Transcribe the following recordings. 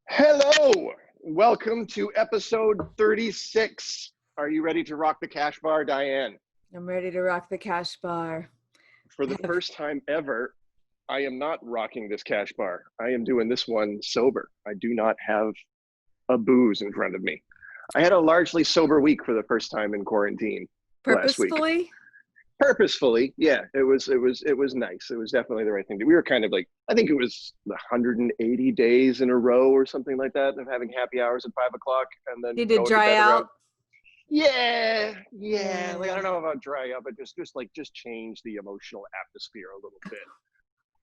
Hello, welcome to episode 36. Are you ready to rock the cash bar, Dianne? I'm ready to rock the cash bar. For the first time ever, I am not rocking this cash bar. I am doing this one sober. I do not have a booze in front of me. I had a largely sober week for the first time in quarantine last week. Purposefully, yeah. It was nice. It was definitely the right thing to do. We were kind of like, I think it was 180 days in a row or something like that of having happy hours at 5 o'clock and then Did it going dry to bed out? around. Yeah. Like, I don't know about dry up, but just change the emotional atmosphere a little bit.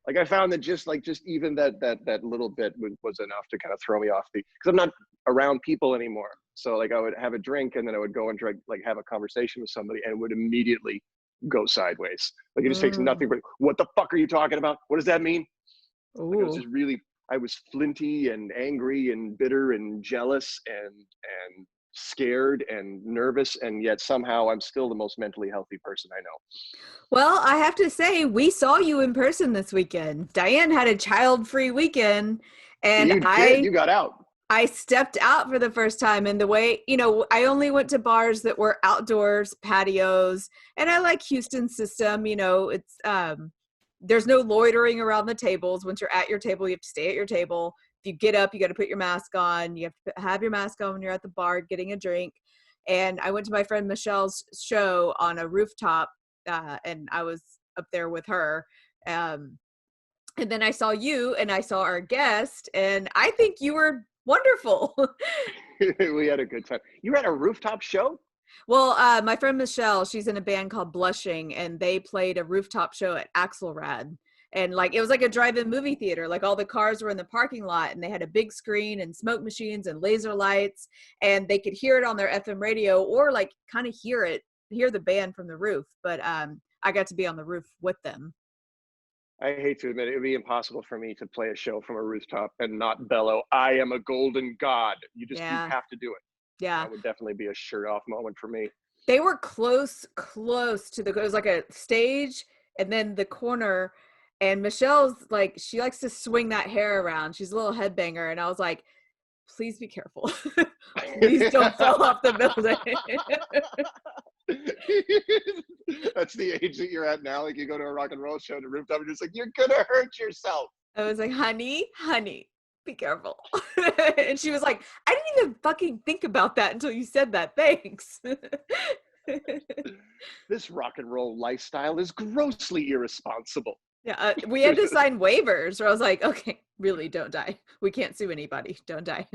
Like, I found that just even that little bit was enough to kind of throw me off because I'm not around people anymore. So like I would have a drink and then I would go and drink, like have a conversation with somebody and would immediately go sideways. Like it just takes nothing but, what the fuck are you talking about? What does that mean? Like it was just really, I was flinty and angry and bitter and jealous and scared and nervous, and yet somehow I'm still the most mentally healthy person I know. Well, I have to say, we saw you in person this weekend. Dianne had a child-free weekend, and You got out. I stepped out for the first time. And the way, I only went to bars that were outdoors, patios, and I like Houston's system. It's there's no loitering around the tables. Once you're at your table, you have to stay at your table. If you get up, you got to put your mask on. You have to have your mask on when you're at the bar getting a drink. And I went to my friend Michelle's show on a rooftop, and I was up there with her. And then I saw you and I saw our guest, and I think you were wonderful. We had a good time. You were at a rooftop show? Well, my friend Michelle, she's in a band called Blushing, and they played a rooftop show at Axelrad. And like, it was like a drive-in movie theater. Like all the cars were in the parking lot and they had a big screen and smoke machines and laser lights, and they could hear it on their FM radio or like kind of hear the band from the roof. But I got to be on the roof with them. I hate to admit it would be impossible for me to play a show from a rooftop and not bellow, "I am a golden god." You have to do it. Yeah. That would definitely be a shirt off moment for me. They were close to it was like a stage and then the corner, and Michelle's like, she likes to swing that hair around. She's a little headbanger. And I was like, please be careful. Please don't fall off the building. That's the age that you're at now. Like you go to a rock and roll show to rooftop and you're just like, you're gonna hurt yourself. I was like, honey, be careful. And she was like, I didn't even fucking think about that until you said that. Thanks. This rock and roll lifestyle is grossly irresponsible. Yeah, we had to sign waivers where I was like, okay, really, don't die. We can't sue anybody. Don't die.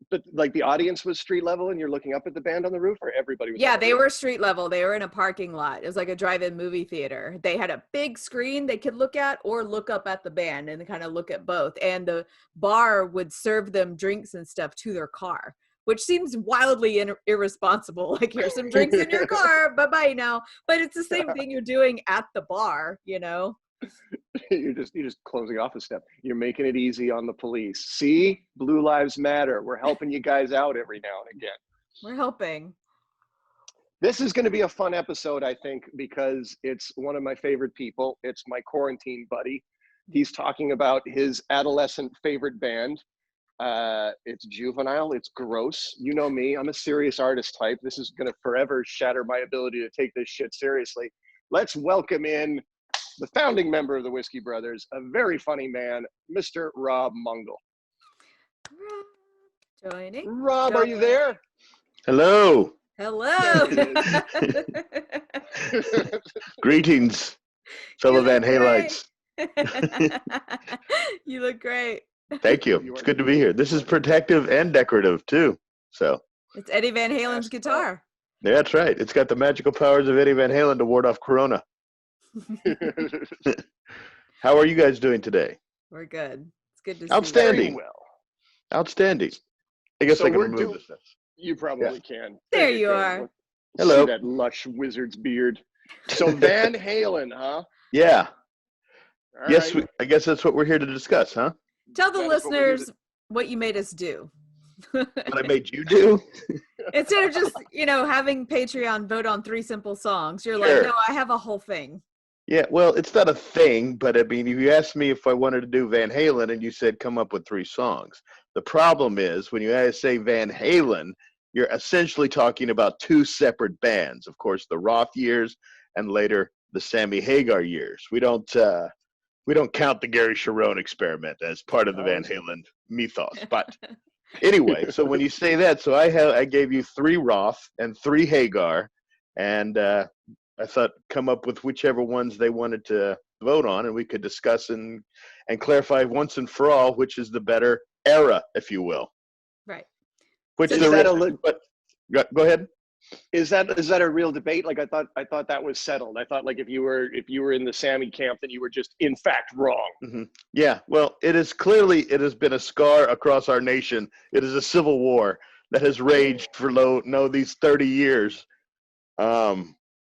But like the audience was street level and you're looking up at the band on the roof, or everybody was? Yeah, they were street level. They were in a parking lot. It was like a drive-in movie theater. They had a big screen they could look at or look up at the band and kind of look at both. And the bar would serve them drinks and stuff to their car, which seems wildly irresponsible. Like, here's some drinks in your car. Bye-bye now. But it's the same thing you're doing at the bar, You're just closing off a step. You're making it easy on the police. See, Blue Lives Matter. We're helping you guys out every now and again. We're helping. This is going to be a fun episode, I think, because it's one of my favorite people. It's my quarantine buddy. He's talking about his adolescent favorite band. It's juvenile. It's gross. You know me. I'm a serious artist type. This is going to forever shatter my ability to take this shit seriously. Let's welcome in the founding member of the Whiskey Brothers, a very funny man, Mr. Rob Mungle. Joining. Rob, are you there? Hello. Greetings, fellow Van Halites. You look great. Thank you. It's good to be here. This is protective and decorative too. So it's Eddie Van Halen's guitar. Yeah, that's right. It's got the magical powers of Eddie Van Halen to ward off Corona. How are you guys doing today? We're good. It's good to see Outstanding. you. Well. Outstanding. I guess So I can we're remove this stuff. You probably can. There you are. Hello. See that lush wizard's beard. So Van Halen, huh? Yeah. All Yes, right. I guess that's what we're here to discuss, huh? Tell the That is what we're listeners what you made us do. What I made you do? Instead of just, having Patreon vote on 3 simple songs, you're Sure. like, no, I have a whole thing. Yeah, well, it's not a thing, but I mean, if you asked me if I wanted to do Van Halen and you said come up with 3 songs, the problem is when you say Van Halen, you're essentially talking about 2 separate bands. Of course, the Roth years and later the Sammy Hagar years. We don't count the Gary Sharon experiment as part of the Van Halen mythos. But anyway, so when you say that, so I gave you 3 Roth and 3 Hagar, and I thought come up with whichever ones they wanted to vote on, and we could discuss and clarify once and for all which is the better era, if you will. Right. Which Is there that is, but go ahead. Is that a real debate? Like I thought that was settled. I thought like if you were in the Sammy camp, then you were just in fact wrong. Mm-hmm. Yeah, well, it has been a scar across our nation. It is a civil war that has raged for these 30 years.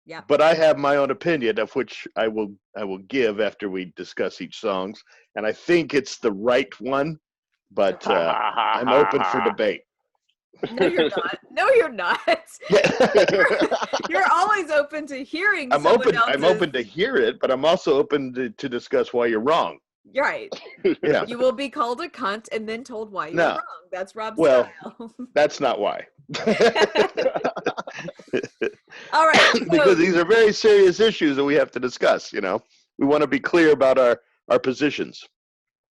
Yeah. But I have my own opinion, of which I will give after we discuss each songs, and I think it's the right one. But I'm open for debate. No, you're not. No, you're not. You're always open to hearing. I'm open to hear it, but I'm also open to discuss why you're wrong. Right. Yeah. You will be called a cunt and then told why you're wrong. That's Rob's style. That's not why. All right. So, because these are very serious issues that we have to discuss. We want to be clear about our positions.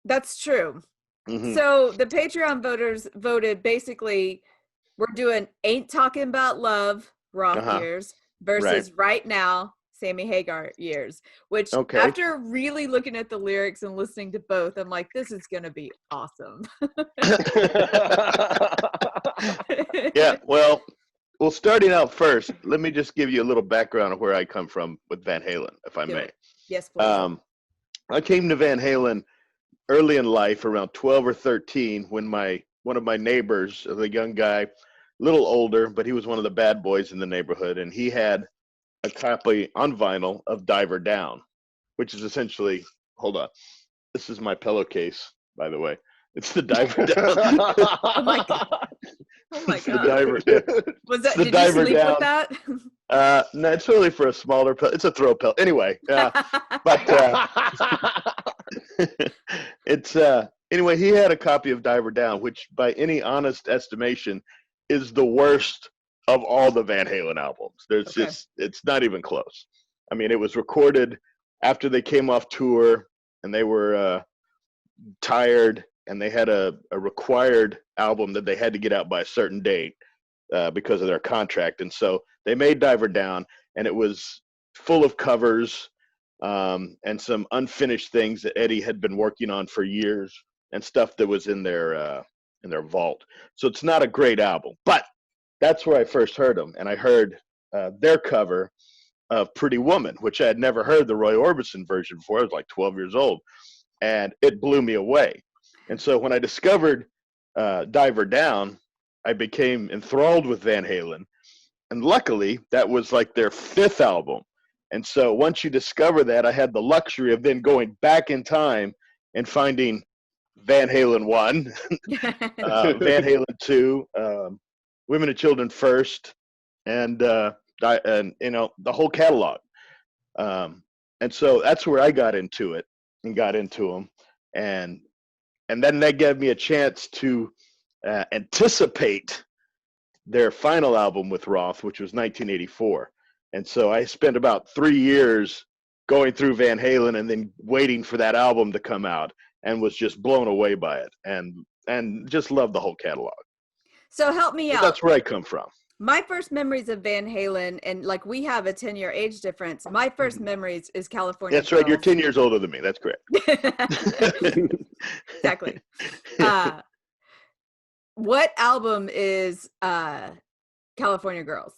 That's true. Mm-hmm. So the Patreon voters voted basically, we're doing Ain't Talking About Love, Roth years, versus Right Now, Sammy Hagar years, which after really looking at the lyrics and listening to both, I'm like, this is going to be awesome. Yeah, well, starting out first, let me just give you a little background of where I come from with Van Halen, if I may. Yes, please. I came to Van Halen early in life, around 12 or 13, when one of my neighbors, a young guy, a little older, but he was one of the bad boys in the neighborhood, and he had a copy on vinyl of Diver Down, which is essentially, hold on, this is my pillowcase, by the way. It's the Diver Down. Oh my God. Oh my God. Was that, did you sleep with that? No, it's really for a smaller pill. It's a throw pill. Anyway, but it's anyway, he had a copy of Diver Down, which by any honest estimation is the worst of all the Van Halen albums. It's not even close. I mean, it was recorded after they came off tour and they were tired, and they had a required album that they had to get out by a certain date because of their contract. And so they made Diver Down, and it was full of covers and some unfinished things that Eddie had been working on for years and stuff that was in their vault. So it's not a great album, but that's where I first heard them. And I heard their cover of Pretty Woman, which I had never heard the Roy Orbison version before. I was like 12 years old, and it blew me away. And so when I discovered Diver Down, I became enthralled with Van Halen. And luckily, that was like their 5th album. And so once you discover that, I had the luxury of then going back in time and finding Van Halen 1, Van Halen 2, Women and Children First, and the whole catalog. And so that's where I got into it and got into them. And then that gave me a chance to anticipate their final album with Roth, which was 1984. And so I spent about 3 years going through Van Halen and then waiting for that album to come out, and was just blown away by it and just loved the whole catalog. So help me out. That's where I come from. My first memories of Van Halen, and like we have a 10-year age difference, my first memories is California That's right. Girls. You're 10 years older than me. That's correct. Exactly. What album is California Girls?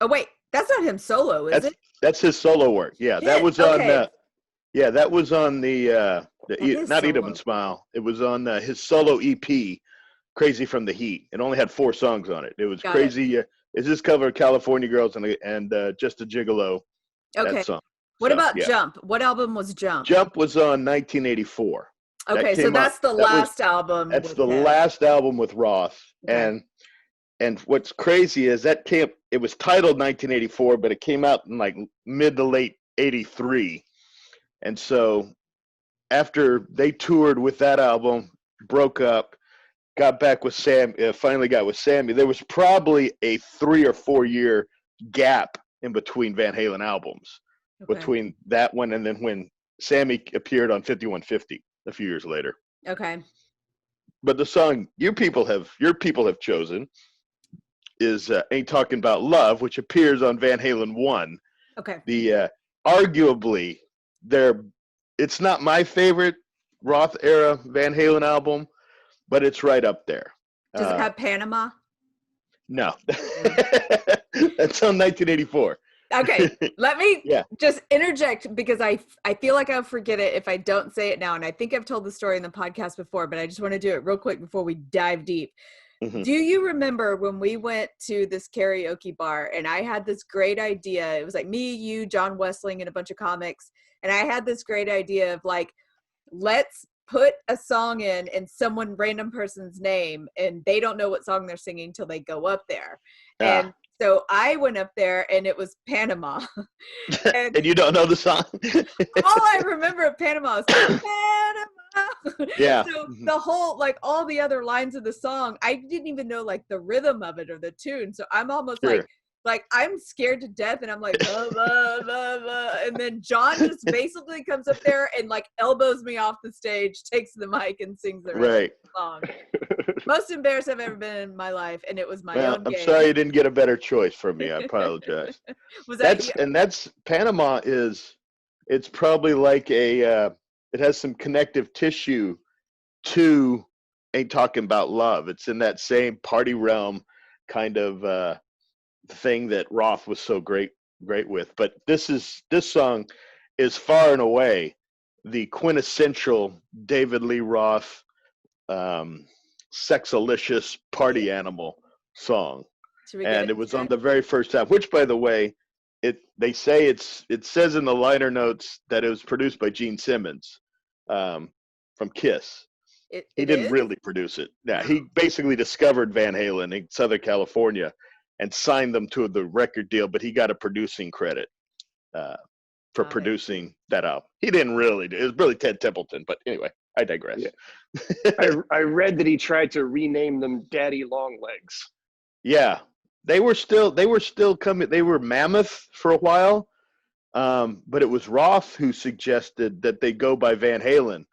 Oh, wait. That's not him solo, is it? That's his solo work. Yeah, that was on. That was on the not Eat 'Em and Smile. It was on his solo EP, Crazy from the Heat. It only had 4 songs on it. It was Crazy. It's this cover of California Girls and Just a Gigolo. Okay. That song. What about Jump? What album was Jump? Jump was on 1984. Okay, so that's the last album. That's the last album with Roth. Okay. And what's crazy is it was titled 1984, but it came out in like mid to late 83. And so after they toured with that album, broke up, got back with Sam, finally got with Sammy, there was probably a 3 or 4 year gap in between Van Halen albums, between that one and then when Sammy appeared on 5150 a few years later. Okay. But the song your people have chosen is Ain't Talking About Love, which appears on Van Halen 1. Okay. The arguably it's not my favorite Roth era Van Halen album, but it's right up there. Does it have Panama? No. That's on 1984. Okay, let me just interject because I feel like I'll forget it if I don't say it now. And I think I've told the story in the podcast before, but I just want to do it real quick before we dive deep. Mm-hmm. Do you remember when we went to this karaoke bar and I had this great idea? It was like me, you, John Wessling, and a bunch of comics. And I had this great idea of like, let's put a song in someone random person's name and they don't know what song they're singing till they go up there. And so I went up there and it was Panama. And you don't know the song? All I remember of Panama is Panama. Yeah. So the whole, like all the other lines of the song, I didn't even know like the rhythm of it or the tune. So I'm almost like I'm scared to death and I'm like, blah, blah, blah, blah. And then John just basically comes up there and like elbows me off the stage, takes the mic and sings the rest of the song. Most embarrassed I've ever been in my life, and it was my own game. I'm sorry you didn't get a better choice from me. I apologize. That's Panama it's probably like it has some connective tissue to Ain't Talking About Love. It's in that same party realm kind of thing that Roth was so great with. But this song is far and away the quintessential David Lee Roth sexalicious party animal song. And it was on the very first time, which by the way, it says in the liner notes that it was produced by Gene Simmons from Kiss. He didn't really produce it. Yeah, he basically discovered Van Halen in Southern California and signed them to the record deal, but he got a producing credit for producing that album. He didn't really do it. It was really Ted Templeton, but anyway, I digress. Yeah. I read that he tried to rename them Daddy Longlegs. Yeah, they were still coming. They were Mammoth for a while, but it was Roth who suggested that they go by Van Halen,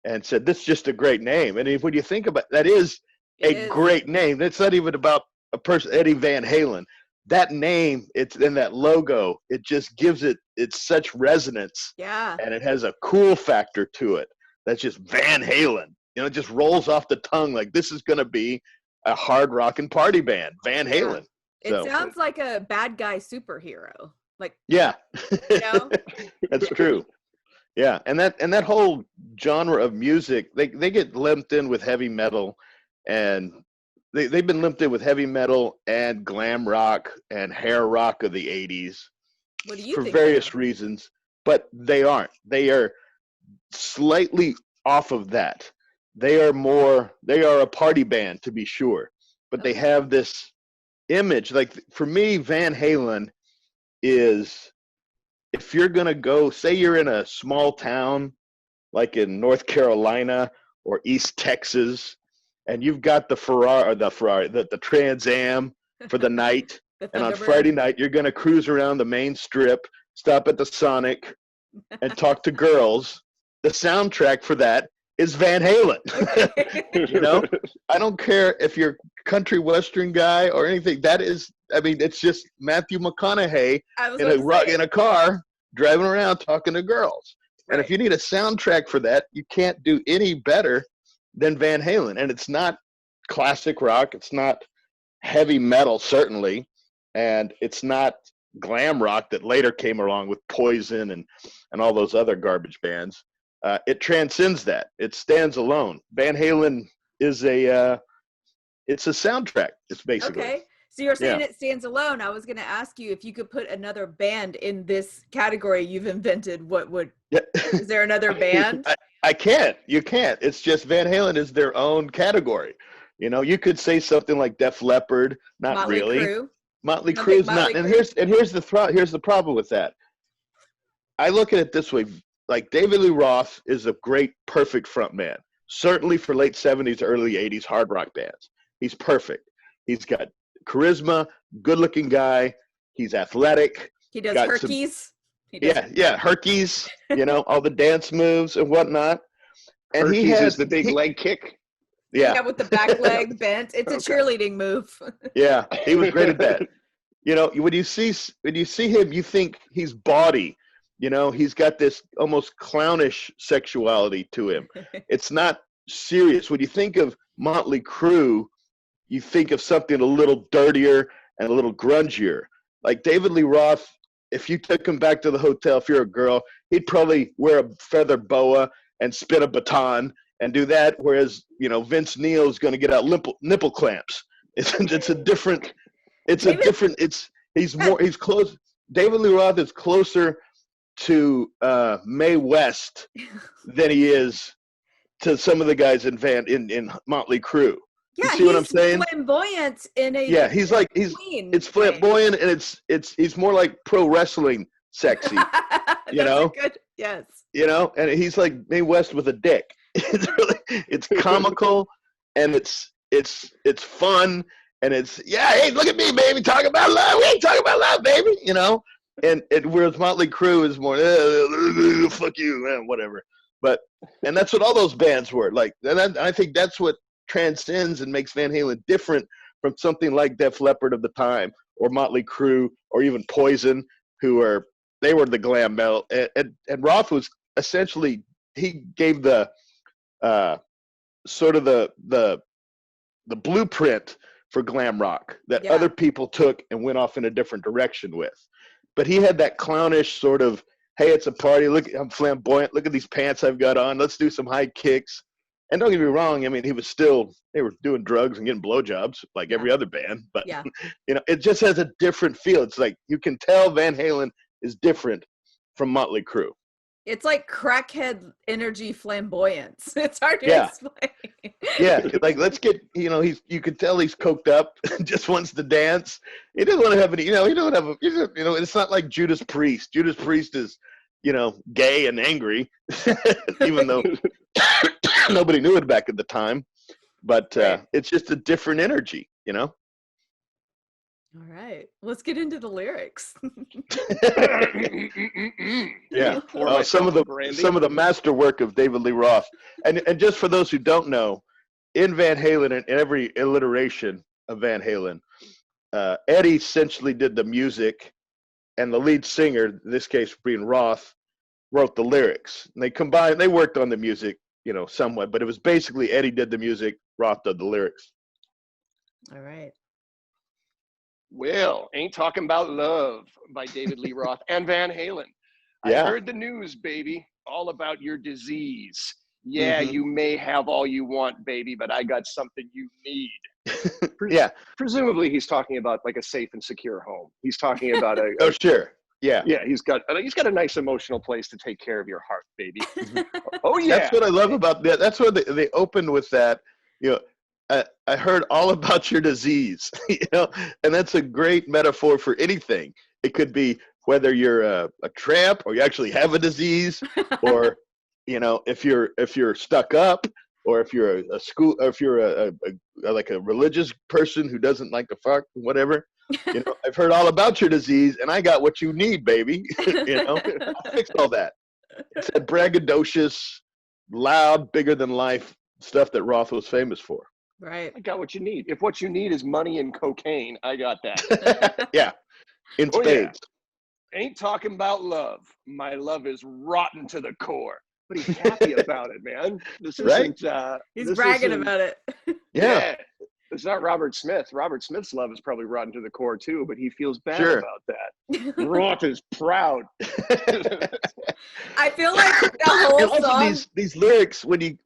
and said this is just a great name. And when you think about that, is a great name. It's not even about a person, Eddie Van Halen. That name, it's in that logo. It just gives it's such resonance. Yeah, and it has a cool factor to it. That's just Van Halen. It just rolls off the tongue like this is going to be a hard rockin' party band, Van Halen. Yeah. It sounds like a bad guy superhero. Like That's true. Yeah, and that whole genre of music, they get lumped in with heavy metal, and they've been lumped in with heavy metal and glam rock and hair rock of the 80s. What do you for think various reasons, but they aren't. They are slightly off of that. They are a party band to be sure, but they have this image. Like for me, Van Halen is, if you're going to go, say you're in a small town like in North Carolina or East Texas, and you've got the Trans Am for the night, and on Friday night you're going to cruise around the main strip, stop at the Sonic, and talk to girls. The soundtrack for that is Van Halen. I don't care if you're a country western guy or anything. That is, it's just Matthew McConaughey in a car driving around talking to girls. Right. And if you need a soundtrack for that, you can't do any better than Van Halen. And it's not classic rock. It's not heavy metal, certainly. And it's not glam rock that later came along with Poison and all those other garbage bands. It transcends that. It stands alone. Van Halen is it's a soundtrack. It's basically. Okay. So you're saying it stands alone. I was going to ask you if you could put another band in this category you've invented. Is there another band? I can't. You can't. It's just Van Halen is their own category. You could say something like Def Leppard. Not Motley really. Crue. Motley Crue's not. And here's the problem with that. I look at it this way. like David Lee Roth is a great, perfect front man. Certainly for late 70s, early 80s hard rock bands. He's perfect. He's got charisma, good-looking guy. He's athletic. He does got herkies. Yeah, herkies, all the dance moves and whatnot. And Herkies is the big leg kick. Yeah, with the back leg bent. It's a cheerleading move. Yeah, he was great at that. When you see him, you think he's bawdy. He's got this almost clownish sexuality to him. It's not serious. When you think of Motley Crue, you think of something a little dirtier and a little grungier. Like David Lee Roth, if you took him back to the hotel, if you're a girl, he'd probably wear a feather boa and spin a baton and do that. Whereas, Vince Neil's going to get out nipple clamps. He's close. David Lee Roth is closer to Mae West than he is to some of the guys in Motley Crue. Yeah, you see what I'm saying? Flamboyant in a it's flamboyant and it's more like pro wrestling sexy. Good, yes. And he's like Mae West with a dick. It's comical and it's fun and hey, look at me, baby, talking about love. We ain't talking about love, baby. And whereas Motley Crue is more fuck you, man, whatever. And that's what all those bands were like. And I think that's what transcends and makes Van Halen different from something like Def Leppard of the time or Motley Crue or even Poison, they were the glam metal. And Roth was essentially, he gave the sort of the blueprint for glam rock that other people took and went off in a different direction with. But he had that clownish sort of, hey, it's a party. Look, I'm flamboyant. Look at these pants I've got on. Let's do some high kicks. And don't get me wrong. I mean, they were doing drugs and getting blowjobs like every other band. But, it just has a different feel. It's like you can tell Van Halen is different from Motley Crue. It's like crackhead energy flamboyance. It's hard to explain. Yeah, like let's get, you could tell he's coked up, just wants to dance. He doesn't want to have any, it's not like Judas Priest. Judas Priest is, gay and angry, even though nobody knew it back at the time. But it's just a different energy, All right, let's get into the lyrics. Yeah, some of the masterwork of David Lee Roth, and just for those who don't know, in Van Halen and every alliteration of Van Halen, Eddie essentially did the music, and the lead singer, in this case being Roth, wrote the lyrics. And they worked on the music, somewhat, but it was basically Eddie did the music, Roth did the lyrics. All right. Well, Ain't Talking About Love by David Lee Roth and Van Halen. Yeah. I heard the news, baby, all about your disease. Yeah, you may have all you want, baby, but I got something you need. Yeah. Presumably he's talking about like a safe and secure home. He's talking about a oh, sure. Yeah. Yeah, he's got a nice emotional place to take care of your heart, baby. Oh yeah. That's what I love about that. That's what they opened with that, I heard all about your disease, and that's a great metaphor for anything. It could be whether you're a tramp or you actually have a disease, or, if you're stuck up, or if you're if you're like a religious person who doesn't like to fuck, whatever. I've heard all about your disease, and I got what you need, baby. I'll fix all that. It's that braggadocious, loud, bigger than life stuff that Roth was famous for. Right. I got what you need. If what you need is money and cocaine, I got that. Yeah. In spades. Yeah. Ain't talking about love. My love is rotten to the core. But he's happy about it, man. This isn't he's bragging about it. Yeah. It's not Robert Smith. Robert Smith's love is probably rotten to the core too, but he feels bad about that. Roth is proud. I feel like the whole song. These lyrics, when you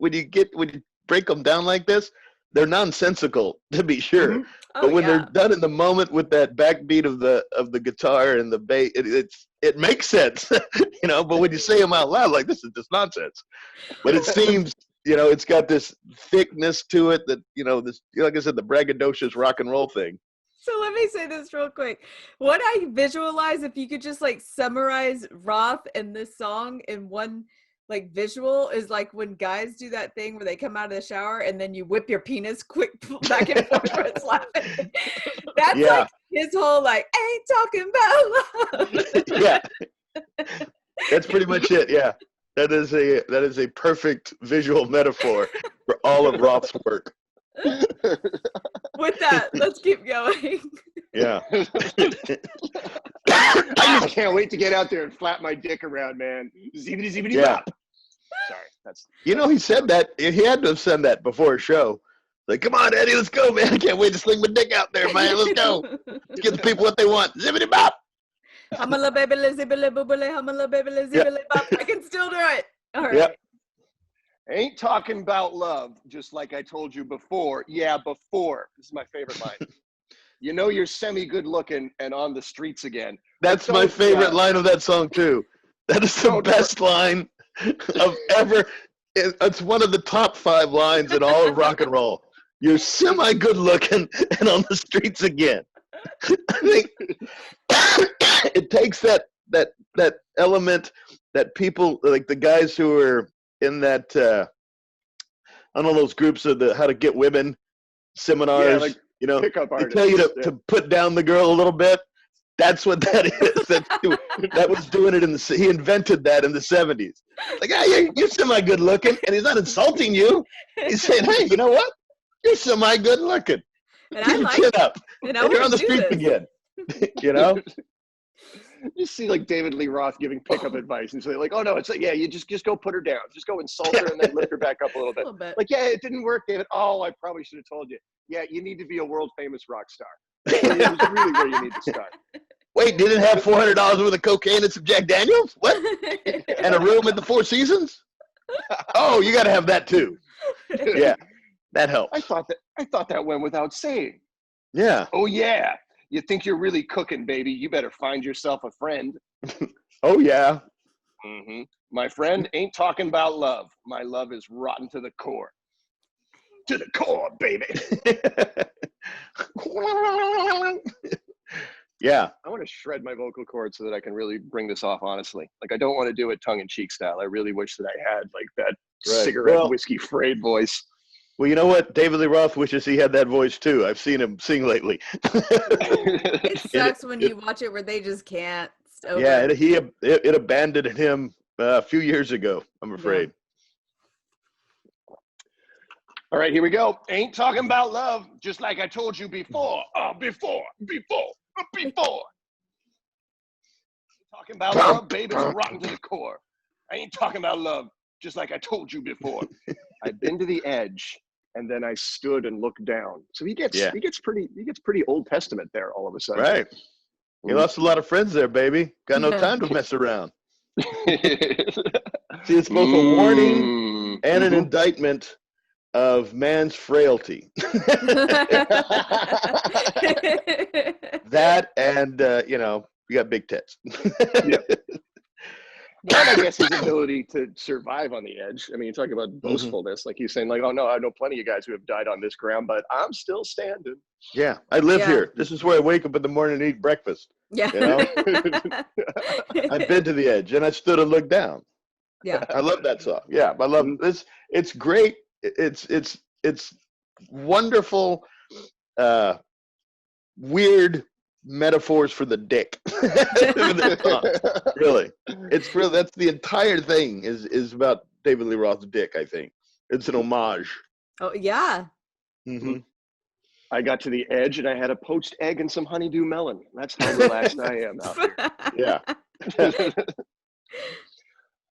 break them down like this, they're nonsensical, to be sure. Mm-hmm. But when they're done in the moment with that backbeat of the guitar and the bass, it makes sense, But when you say them out loud, like, this is just nonsense. But it seems, it's got this thickness to it that, this, like I said, the braggadocious rock and roll thing. So let me say this real quick. What I visualize, if you could just like summarize Roth and this song in one like visual, is like when guys do that thing where they come out of the shower and then you whip your penis quick back and forth for it slapping. That's like his whole like, ain't talking about love. Yeah. That's pretty much it. Yeah. That is a perfect visual metaphor for all of Roth's work. With that, let's keep going. Yeah. I just can't wait to get out there and flap my dick around, man. Zibbity zibbity bop. Sorry, that's. You know, he said that. He had to have said that before a show. Like, come on, Eddie, let's go, man. I can't wait to sling my dick out there, man. Let's go. Let's get the people what they want. Zibbity bop. I'm a little baby, zibbity boobily. I'm a little baby, zibbity bop. I can still do it. All right. Yep. Ain't talking about love, just like I told you before. Yeah, before. This is my favorite line. You know you're semi-good looking and on the streets again. That's my favorite line of that song, too. That is the best line of ever. It's one of the top 5 lines in all of rock and roll. You're semi-good looking and on the streets again. I think it takes that element that people, like the guys who are in that, I don't know, those groups of the how to get women seminars, like you know, pickup they artists. tell you to put down the girl a little bit. That's what that is. That was doing it he invented that in the 70s. Like, you're semi-good looking, and he's not insulting you. He's saying, hey, you know what? You're semi-good looking. And Get your chin up. And You're on the street again. You know? You see like David Lee Roth giving pickup advice and say like, oh no, it's like, yeah, you just go put her down. Just go insult her and then lift her back up a little bit. Like, yeah, it didn't work, David. Oh, I probably should have told you. Yeah, you need to be a world famous rock star. It was really where you need to start. Wait, didn't have $400 worth of cocaine and some Jack Daniels? What? And a room at the Four Seasons? Oh, you got to have that too. Yeah, that helps. I thought that went without saying. Yeah. Oh yeah. You think you're really cooking, baby? You better find yourself a friend. Oh yeah. Mm-hmm. My friend ain't talking about love. My love is rotten to the core. To the core, baby. Yeah. I want to shred my vocal cords so that I can really bring this off honestly. Like, I don't want to do it tongue-in-cheek style. I really wish that I had like that cigarette whiskey frayed voice. Well, you know what? David Lee Roth wishes he had that voice too. I've seen him sing lately. It sucks when you watch it where they just can't. Yeah, it abandoned him a few years ago, I'm afraid. Yeah. All right, here we go. Ain't talking about love, just like I told you before. Before. Talking about love, baby, it's rotten to the core. I ain't talking about love, just like I told you before. I've been to the edge, and then I stood and looked down. So he gets pretty Old Testament there all of a sudden. Right. He lost a lot of friends there, baby. Got no time to mess around. See, it's both a warning and an indictment of man's frailty. That and, you got big tits. Yeah. And I guess his ability to survive on the edge. I mean, you're talking about boastfulness. Like he's saying, like, oh, no, I know plenty of guys who have died on this ground, but I'm still standing. Yeah, I live here. This is where I wake up in the morning and eat breakfast. Yeah. You know? I've been to the edge, and I stood and looked down. Yeah. I love that song. Yeah, I love this. It's great. It's wonderful, weird metaphors for the dick. Really, that's the entire thing is about David Lee Roth's dick. I think it's an homage. Oh yeah. Mm-hmm. I got to the edge and I had a poached egg and some honeydew melon. That's how relaxed I am out here. Yeah.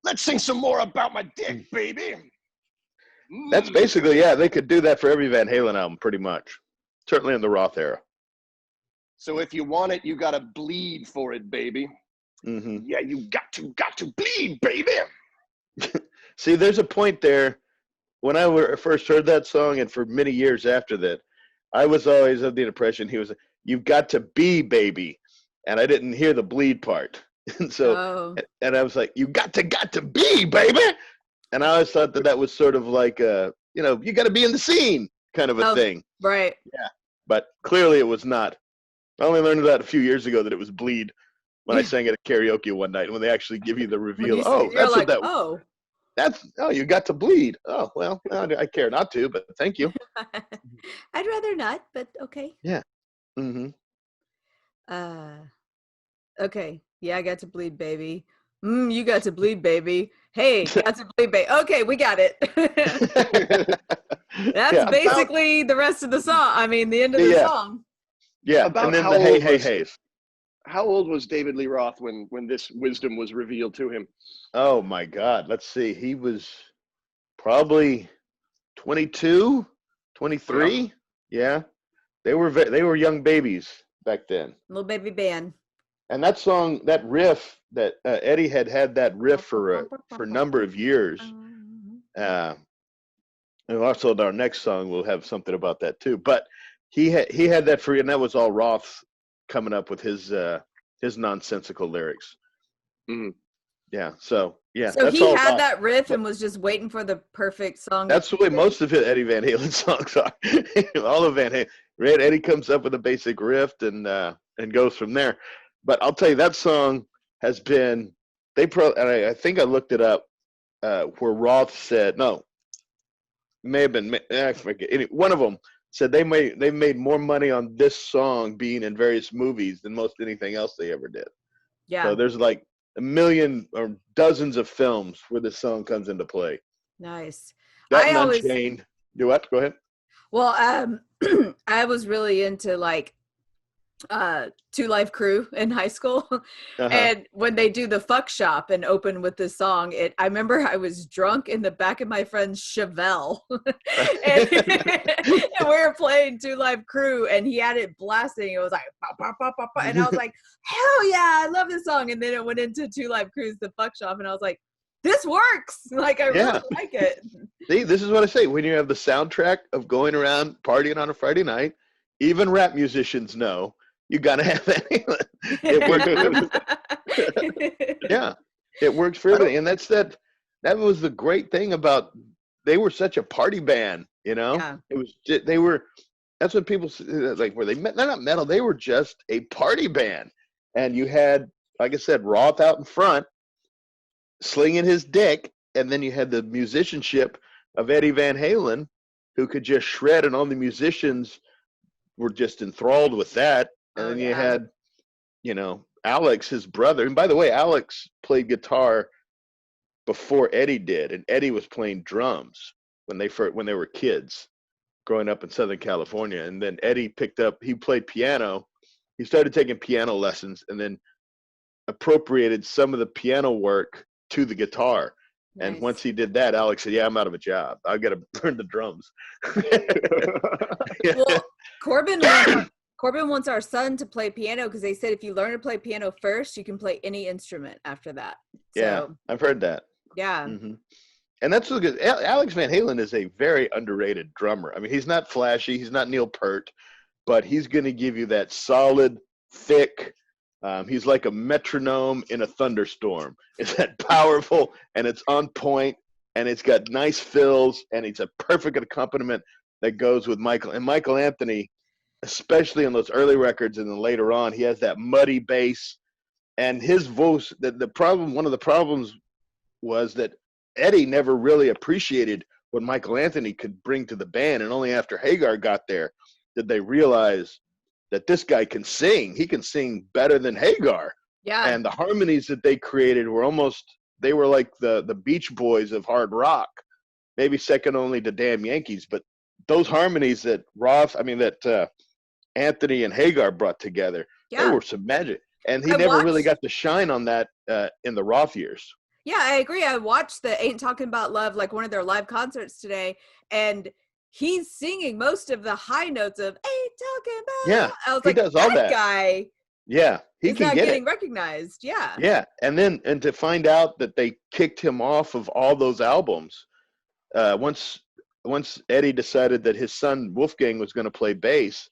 Let's sing some more about my dick, baby. That's basically, they could do that for every Van Halen album, pretty much. Certainly in the Roth era. So if you want it, you got to bleed for it, baby. Mm-hmm. Yeah, you got to bleed, baby. See, there's a point there. When I first heard that song, and for many years after that, I was always of the impression he was, you've got to be, baby. And I didn't hear the bleed part. And so, and I was like, you got to be, baby. And I always thought that was sort of like, you got to be in the scene kind of a thing. Right. Yeah. But clearly it was not I only learned that a few years ago that it was bleed when I sang at a karaoke one night when they actually give you the reveal. Oh, you're that's like, what that. oh. Oh, you got to bleed. Oh, well, I care not to, but thank you. I'd rather not, but okay. Yeah. Mm-hmm. Okay. Yeah, I got to bleed, baby. You got to bleed, baby. Hey, got to bleed, baby. Okay, we got it. That's basically the rest of the song. I mean, the end of the song. Yeah, about and then how the old hey, was, heys. How old was David Lee Roth when this wisdom was revealed to him? Oh my God. Let's see. He was probably 22, 23. Wow. Yeah. They were young babies back then. Little baby band. And that song, that riff that Eddie had that riff for a number of years. And also our next song will have something about that too. But he had that for, and that was all Roth coming up with his nonsensical lyrics. Mm-hmm. Yeah. So yeah. So he had that riff and was just waiting for the perfect song. That's the way most of Eddie Van Halen songs are. All of Van Halen. Right? Eddie comes up with a basic riff and goes from there. But I'll tell you, that song has been, I think I looked it up, where Roth said, no, may have been, I forget, one of them said they made more money on this song being in various movies than most anything else they ever did. Yeah. So there's like a million or dozens of films where this song comes into play. Nice. That and Unchained. Do what? Go ahead. Well, I was really into like Two Live Crew in high school. And when they do the fuck shop and open with this song, I remember I was drunk in the back of my friend's Chevelle and we were playing Two Live Crew and he had it blasting. It was like bah, bah, bah, bah, bah, and I was like, hell yeah, I love this song. And then it went into Two Live Crew's The Fuck Shop and I was like, this works. Like I really like it. See, this is what I say. When you have the soundtrack of going around partying on a Friday night, even rap musicians know you gotta have that. It works for everything, and that was the great thing about, they were such a party band, you know. Yeah. It was that's what people like, were they're not metal, they were just a party band. And you had, like I said, Roth out in front slinging his dick, and then you had the musicianship of Eddie Van Halen, who could just shred, and all the musicians were just enthralled with that. And then you had, Alex, his brother. And by the way, Alex played guitar before Eddie did, and Eddie was playing drums when they were kids, growing up in Southern California. And then Eddie he played piano. He started taking piano lessons, and then appropriated some of the piano work to the guitar. Nice. And once he did that, Alex said, "Yeah, I'm out of a job. I've got to learn the drums." Well, Corbin wants our son to play piano because they said if you learn to play piano first, you can play any instrument after that. Yeah, I've heard that. Yeah. Mm-hmm. And that's so good. Alex Van Halen is a very underrated drummer. I mean, he's not flashy. He's not Neil Peart, but he's going to give you that solid, thick. He's like a metronome in a thunderstorm. It's that powerful, and it's on point, and it's got nice fills, and it's a perfect accompaniment that goes with Michael. And Michael Anthony, especially on those early records and then later on, he has that muddy bass. And his voice, one of the problems was that Eddie never really appreciated what Michael Anthony could bring to the band. And only after Hagar got there did they realize that this guy can sing. He can sing better than Hagar. Yeah. And the harmonies that they created were they were like the Beach Boys of hard rock, maybe second only to Damn Yankees. But those harmonies that Anthony and Hagar brought together, they were some magic. And he never really got to shine on that in the Roth years. Yeah, I agree. I watched the Ain't Talking About Love, like one of their live concerts today, and he's singing most of the high notes of Ain't Talking About. Yeah, I was he like, does all that guy. Yeah, he can not get getting it. recognized. Yeah. Yeah, and to find out that they kicked him off of all those albums, once Eddie decided that his son Wolfgang was going to play bass,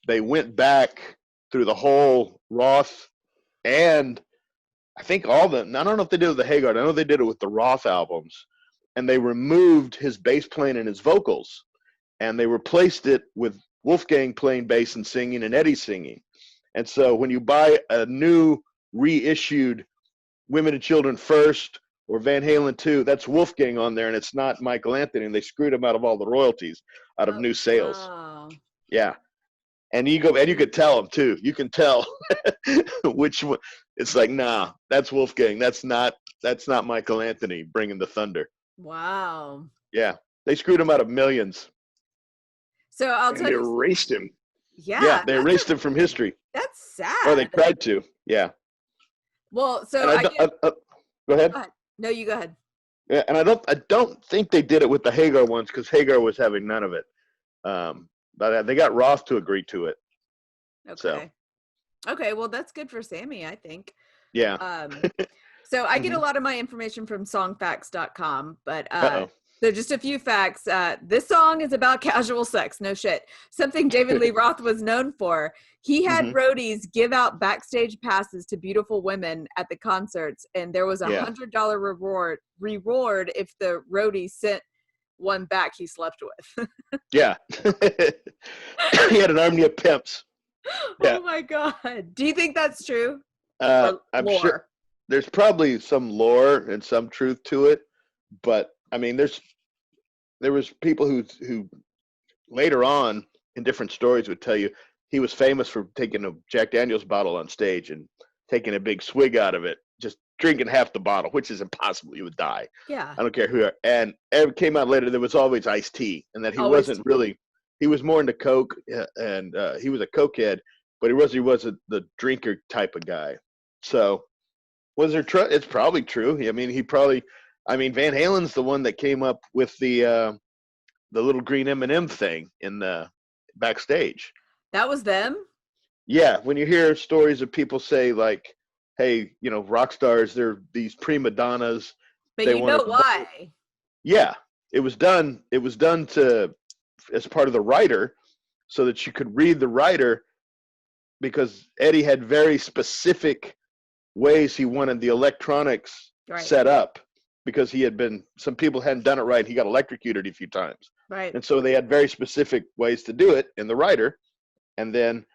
they went back through the whole Roth, and I think I don't know if they did it with the Hagar. I know they did it with the Roth albums, and they removed his bass playing and his vocals, and they replaced it with Wolfgang playing bass and singing and Eddie singing. And so when you buy a new reissued Women and Children First or Van Halen 2, that's Wolfgang on there, and it's not Michael Anthony, and they screwed him out of all the royalties, out of new sales. Wow. Yeah. And you could tell them too. You can tell which one. It's like, nah, that's Wolfgang. That's not Michael Anthony bringing the thunder. Wow. Yeah. They screwed him out of millions. So I'll tell They you. erased him. Yeah, they erased him from history. That's sad. Or they tried to. Yeah. Well, so go ahead. No, you go ahead. Yeah, and I don't think they did it with the Hagar ones because Hagar was having none of it. But they got Roth to agree to it. Okay. Okay, well that's good for Sammy, I think. Yeah. So I get a lot of my information from songfacts.com, but so just a few facts. This song is about casual sex. No shit. Something David Lee Roth was known for. He had roadies give out backstage passes to beautiful women at the concerts, and there was $100 reward if the roadie sent one back he slept with. Yeah. He had an army of pimps. Yeah. Oh my God. Do you think that's true? I'm sure there's probably some lore and some truth to it, but I mean, there was people who later on in different stories would tell you he was famous for taking a Jack Daniel's bottle on stage and taking a big swig out of it, just drinking half the bottle, which is impossible. You would die. Yeah. I don't care who you are. And it came out later there was always iced tea, and that he wasn't really. He was more into coke, and he was a cokehead, but he wasn't the drinker type of guy. So, was there true? It's probably true. I mean, Van Halen's the one that came up with the little green M&M thing in the backstage. That was them? Yeah, when you hear stories of people say like, hey, rock stars, they're these prima donnas. But you know why? Yeah, it was done as part of the writer so that you could read the writer, because Eddie had very specific ways he wanted the electronics set up, because some people hadn't done it right. He got electrocuted a few times. Right. And so they had very specific ways to do it in the writer. And then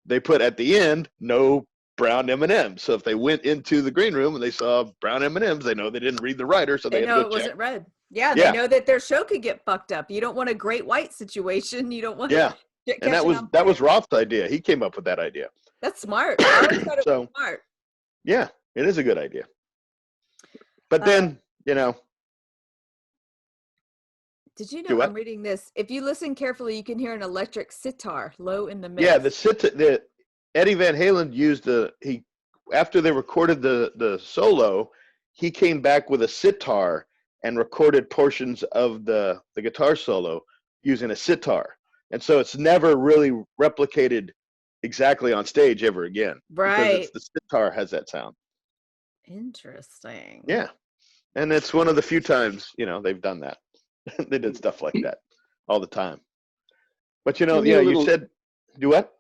they put at the end, no brown M&Ms. So if they went into the green room and they saw brown M&Ms, they know they didn't read the writer. So they had to go it wasn't red. Yeah, they know that their show could get fucked up. You don't want a great white situation. You don't want and that was Roth's idea. He came up with that idea. That's smart. I always thought it was smart. Yeah, it is a good idea. But then, Did you know, I'm reading this, if you listen carefully, you can hear an electric sitar low in the mix. Yeah, the Eddie Van Halen used after they recorded the solo, he came back with a sitar and recorded portions of the guitar solo using a sitar. And so it's never really replicated exactly on stage ever again. Right. Because the sitar has that sound. Interesting. Yeah. And it's one of the few times, they've done that. They did stuff like that all the time. But, you said, do what?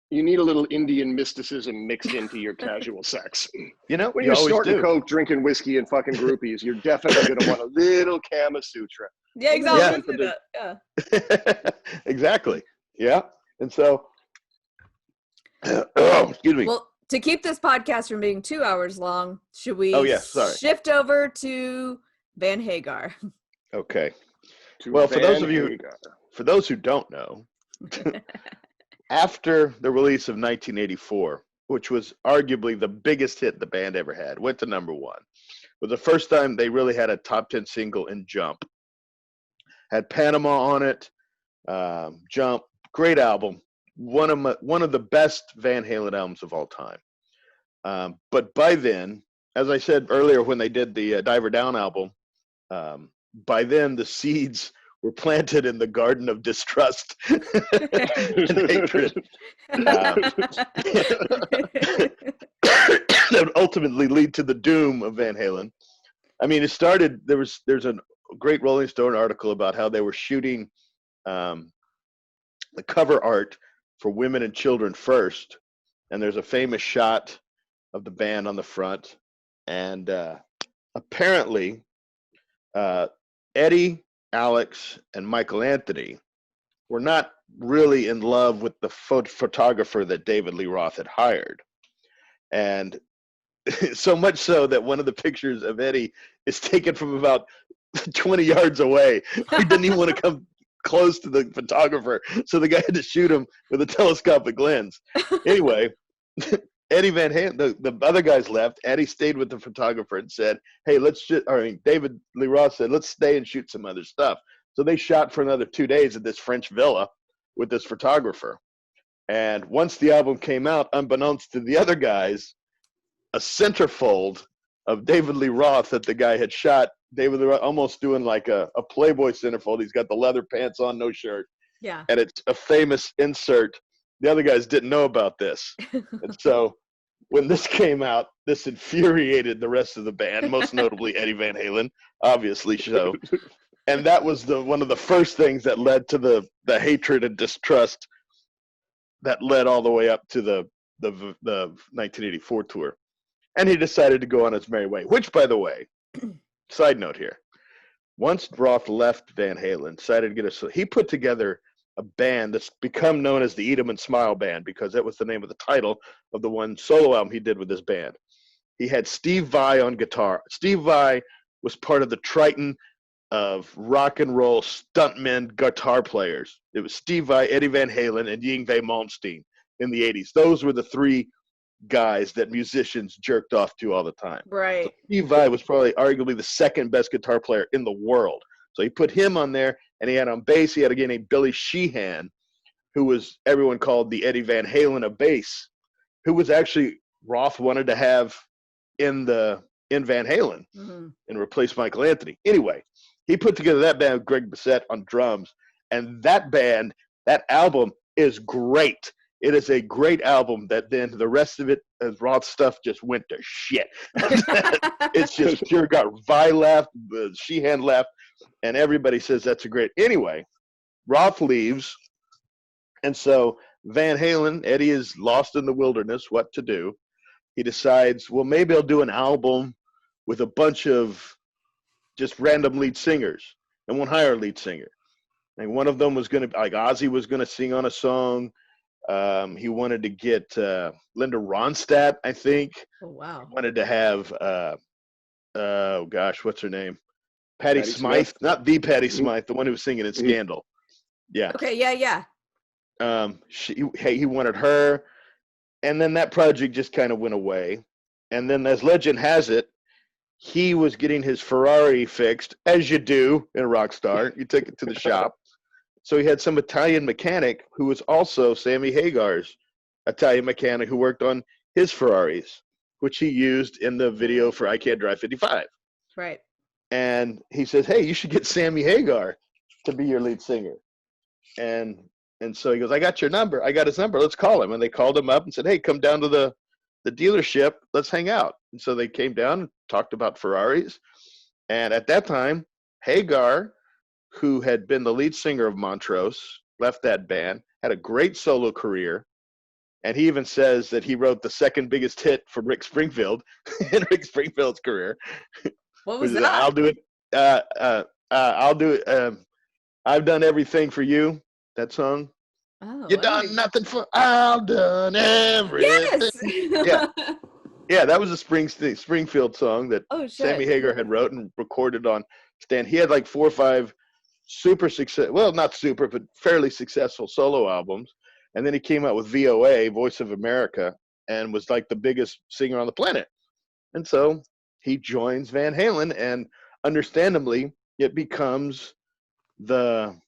You need a little Indian mysticism mixed into your casual sex. When you're snorting coke, drinking whiskey, and fucking groupies, you're definitely going to want a little Kama Sutra. Yeah, exactly. Yeah. Exactly. Yeah. And so, excuse me. Well, to keep this podcast from being 2 hours long, should we shift over to Van Hagar? Okay. Well, for those who don't know, after the release of 1984, which was arguably the biggest hit the band ever had, went to number one. It was the first time they really had a top 10 single in Jump. Had Panama on it. Jump, great album. One of the best Van Halen albums of all time. But by then, as I said earlier, when they did the Diver Down album, by then the seeds were planted in the garden of distrust and hatred. That would ultimately lead to the doom of Van Halen. I mean, it started, there's a great Rolling Stone article about how they were shooting the cover art for Women and Children First. And there's a famous shot of the band on the front. And apparently, Eddie, Alex, and Michael Anthony were not really in love with the photographer that David Lee Roth had hired. And so much so that one of the pictures of Eddie is taken from about 20 yards away. He didn't even want to come close to the photographer, so the guy had to shoot him with a telescopic lens. Anyway, Eddie Van Halen, the other guys left. Eddie stayed with the photographer and said, hey, David Lee Roth said, let's stay and shoot some other stuff. So they shot for another 2 days at this French villa with this photographer. And once the album came out, unbeknownst to the other guys, a centerfold of David Lee Roth that the guy had shot, David Lee Roth almost doing like a Playboy centerfold. He's got the leather pants on, no shirt. Yeah. And it's a famous insert. The other guys didn't know about this. And so when this came out, this infuriated the rest of the band, most notably Eddie Van Halen, obviously so. And that was one of the first things that led to the hatred and distrust that led all the way up to the 1984 tour. And he decided to go on his merry way, which, by the way, side note here, once Roth left Van Halen, decided to he put together a band that's become known as the Eat 'Em and Smile Band, because that was the name of the title of the one solo album he did with this band. He had Steve Vai on guitar. Steve Vai was part of the Triton of rock and roll stuntmen guitar players. It was Steve Vai, Eddie Van Halen, and Yngwie Malmsteen in the 80s. Those were the three guys that musicians jerked off to all the time. Right. So Steve Vai was probably arguably the second best guitar player in the world. So he put him on there, and he had on bass, he had a guy named Billy Sheehan, who was everyone called the Eddie Van Halen of bass, who was actually Roth wanted to have in Van Halen and replace Michael Anthony. Anyway, he put together that band with Greg Bissett on drums, and that album is great. It is a great album that then the rest of it, as Roth stuff, just went to shit. It's just pure gut. Vi left, Sheehan left, and everybody says that's a great. Anyway, Roth leaves, and so Van Halen, Eddie is lost in the wilderness, what to do. He decides, well, maybe I'll do an album with a bunch of just random lead singers, and won't hire a lead singer. And one of them was going to, like Ozzy was going to sing on a song. He wanted to get Linda Ronstadt, I think. Oh, wow. He wanted to have, oh gosh, what's her name? Patti Smythe, not the Patti Smythe, the one who was singing in Scandal. Yeah. Okay, yeah. He wanted her, and then that project just kind of went away. And then, as legend has it, he was getting his Ferrari fixed, as you do in a rock star. You take it to the shop. So he had some Italian mechanic who was also Sammy Hagar's Italian mechanic who worked on his Ferraris, which he used in the video for I Can't Drive 55. Right. And he says, hey, you should get Sammy Hagar to be your lead singer. And so he goes, I got your number. I got his number. Let's call him. And they called him up and said, hey, come down to the dealership. Let's hang out. And so they came down and talked about Ferraris. And at that time, Hagar, who had been the lead singer of Montrose, left that band, had a great solo career. And he even says that he wrote the second biggest hit for Rick Springfield in Rick Springfield's career. What was that? I'll do it. I'll do it. I've done everything for you. That song. Oh, You done nothing for. I've done everything. Yes. Yeah, that was a Springfield song that Sammy Hagar had wrote and recorded on Stan. He had like 4 or 5 super success. Well, not super, but fairly successful solo albums. And then he came out with VOA, Voice of America, and was like the biggest singer on the planet. And so he joins Van Halen, and understandably, it becomes the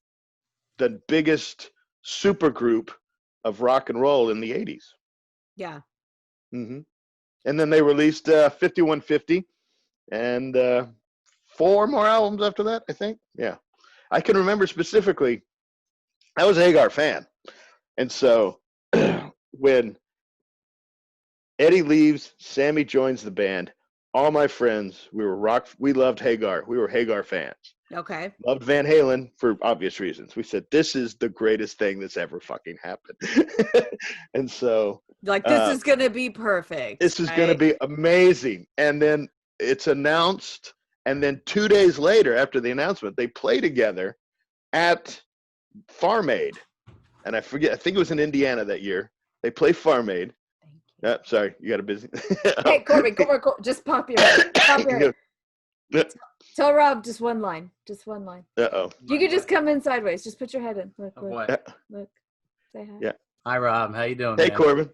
biggest super group of rock and roll in the 80s. Yeah. Mm-hmm. And then they released 5150 and 4 more albums after that, I think. Yeah. I can remember specifically, I was a Hagar fan. And so when Eddie leaves, Sammy joins the band. All my friends, we loved Hagar. We were Hagar fans. Okay. Loved Van Halen for obvious reasons. We said, this is the greatest thing that's ever fucking happened. And so. Like, this is going to be perfect. This is going to be amazing. And then it's announced. And then 2 days later, after the announcement, they play together at Farm Aid. and I forget. I think it was in Indiana that year. They play Farm Aid. Sorry, you got a busy. Hey, Corbin, just pop your head. Pop your head. Tell Rob just one line. Just one line. Uh-oh. You could just come in sideways. Just put your head in. Look. What? Look. Say hi. Yeah. Hi, Rob. How you doing, Hey, man? Corbin.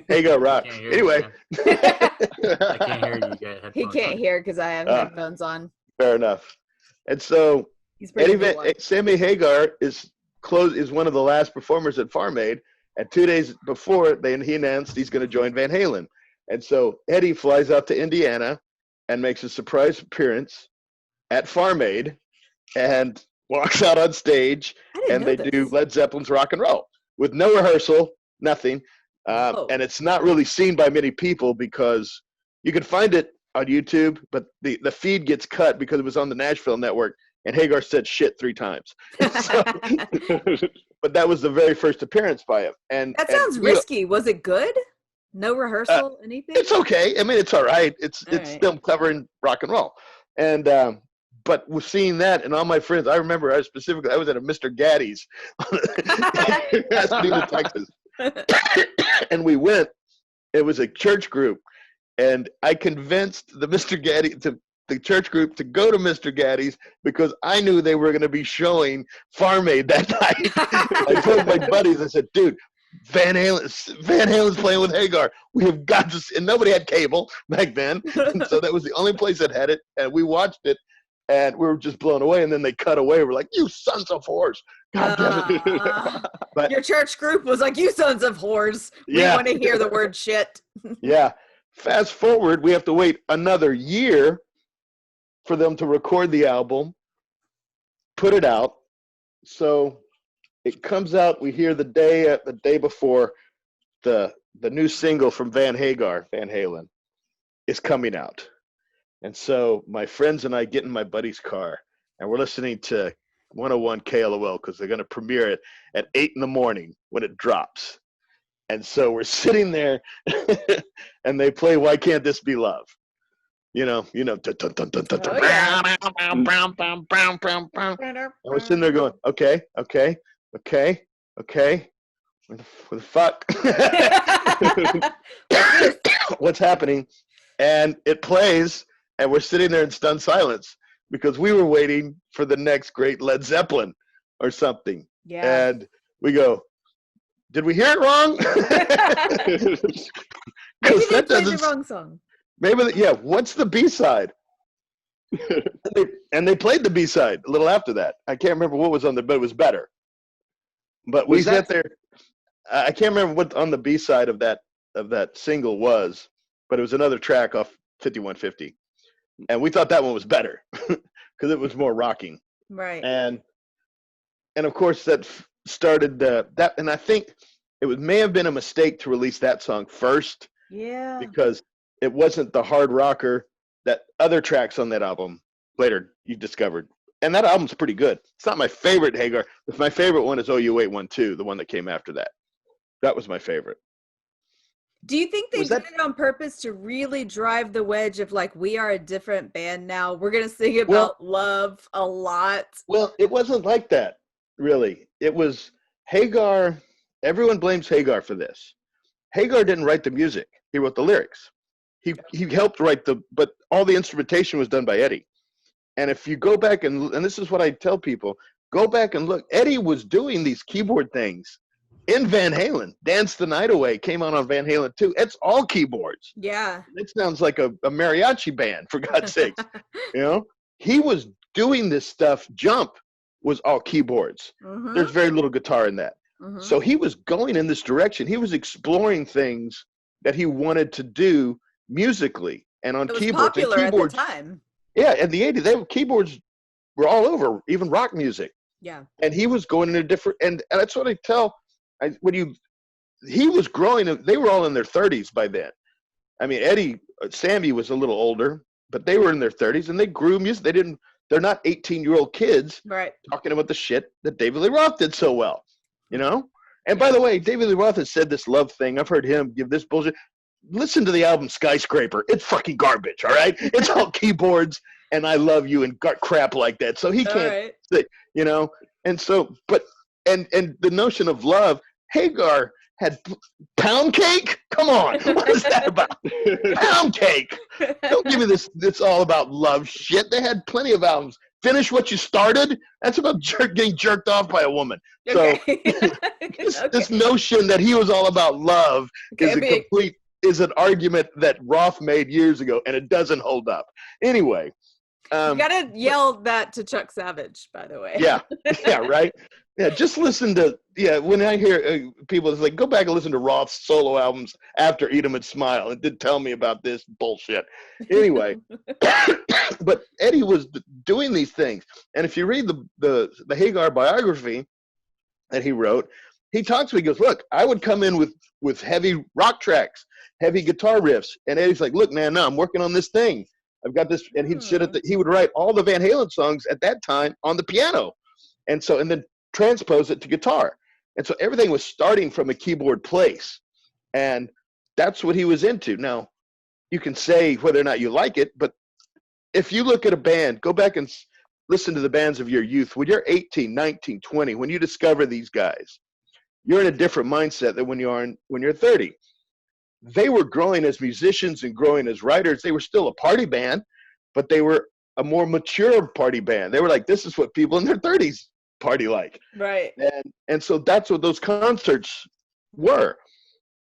Hagar rocks. Can't hear you, Anyway. I can't hear you. You got headphones He can't on. hear because I have headphones on. Fair enough. And so He's pretty Sammy Hagar is one of the last performers at Farm Aid, and 2 days before he announced he's going to join Van Halen. And so Eddie flies out to Indiana and makes a surprise appearance at Farm Aid and walks out on stage, and they do Led Zeppelin's Rock and Roll with no rehearsal, nothing. And it's not really seen by many people because you can find it on YouTube, but the feed gets cut because it was on the Nashville network, and Hagar said shit 3 times. So, but that was the very first appearance by him. And that sounds risky. Was it good? No rehearsal, anything? It's okay. I mean, it's all right. It's right. still covering rock and roll. And but with seeing that and all my friends, I remember I was at a Mr. Gaddy's in Pasadena, Texas. And we went. It was a church group, and I convinced the Mr. Gaddy the church group to go to Mr. Gaddy's because I knew they were going to be showing Farm Aid that night. I told my buddies, I said, dude, Van Halen's playing with Hagar. We have got to see. And nobody had cable back then. And so that was the only place that had it. And we watched it, and we were just blown away. And then they cut away. We're like, you sons of whores. God damn it. But your church group was like, you sons of whores. We want to hear the word shit. Yeah. Fast forward, we have to wait another year for them to record the album, put it out. So it comes out, we hear the day before the new single from Van Halen is coming out. And so my friends and I get in my buddy's car, and we're listening to 101 KLOL because they're going to premiere it at 8 in the morning when it drops. And so we're sitting there and they play Why Can't This Be Love? You know. And we're sitting there going, okay. What the fuck? What's happening? And it plays, and we're sitting there in stunned silence because we were waiting for the next great Led Zeppelin or something. Yeah. And we go, did we hear it wrong? Maybe they played the wrong song. What's the B-side? and they played the B-side a little after that. I can't remember what was on there, but it was better. But we sat there. I can't remember what on the B-side of that single was, but it was another track off 5150. And we thought that one was better because it was more rocking. Right. And of course that started that, and I think it may have been a mistake to release that song first. Yeah. Because it wasn't the hard rocker that other tracks on that album later you discovered. And that album's pretty good. It's not my favorite Hagar. My favorite one is Oh You Wait 1-2, the one that came after that. That was my favorite. Do you think they did it on purpose to really drive the wedge of like, we are a different band now? We're going to sing about love a lot. Well, it wasn't like that, really. It was Hagar. Everyone blames Hagar for this. Hagar didn't write the music. He wrote the lyrics. He helped write but all the instrumentation was done by Eddie. And if you go back and this is what I tell people, go back and look. Eddie was doing these keyboard things in Van Halen. Dance the Night Away came out on Van Halen too. It's all keyboards. Yeah. It sounds like a mariachi band, for God's sakes. He was doing this stuff. Jump was all keyboards. Mm-hmm. There's very little guitar in that. Mm-hmm. So he was going in this direction. He was exploring things that he wanted to do musically and on keyboards. Popular and keyboards, at the time. Yeah, in the 80s, keyboards were all over, even rock music. Yeah. And he was going in a different, and that's what I tell. He was growing. They were all in their 30s by then. I mean, Sammy was a little older, but they were in their 30s, and they grew music. They're not 18-year-old kids talking about the shit that David Lee Roth did so well, And by the way, David Lee Roth has said this love thing. I've heard him give this bullshit. Listen to the album Skyscraper. It's fucking garbage, all right? It's all keyboards and I love you and crap like that. So he can't say, And so, but and the notion of love, Hagar had pound cake. Come on, what is that about? Pound cake. Don't give me this all about love shit. They had plenty of albums. Finish What You Started. That's about getting jerked off by a woman. So this notion that he was all about love is an argument that Roth made years ago, and it doesn't hold up. Anyway. You gotta yell that to Chuck Savage, by the way. Yeah, right. Yeah, just listen to when I hear people, it's like, go back and listen to Roth's solo albums after Eat 'Em and Smile, and did tell me about this bullshit. Anyway, but Eddie was doing these things, and if you read the Hagar biography that he wrote, he talks to me. He goes, look, I would come in with heavy rock tracks, heavy guitar riffs, and Eddie's like, look, man, no, I'm working on this thing. I've got this, and he'd he would write all the Van Halen songs at that time on the piano, and then transpose it to guitar. And so everything was starting from a keyboard place. And that's what he was into. Now, you can say whether or not you like it, but if you look at a band, go back and listen to the bands of your youth. When you're 18, 19, 20, when you discover these guys, you're in a different mindset than when you're 30. They were growing as musicians and growing as writers. They were still a party band, but they were a more mature party band. They were like, this is what people in their 30s party like. Right. And so that's what those concerts were.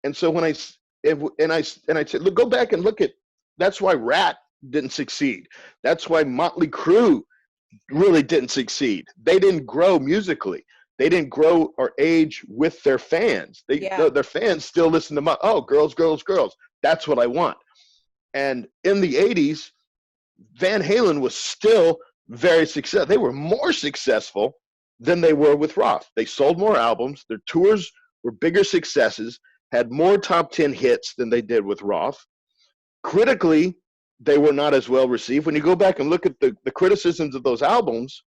And so when I said, look, go back and look at, that's why Rat didn't succeed. That's why Motley Crue really didn't succeed. They didn't grow musically. They didn't grow or age with their fans. Their fans still listen to girls, girls, girls. That's what I want. And in the 80s, Van Halen was still very successful. They were more successful than they were with Roth. They sold more albums. Their tours were bigger successes, had more top 10 hits than they did with Roth. Critically, they were not as well received. When you go back and look at the criticisms of those albums,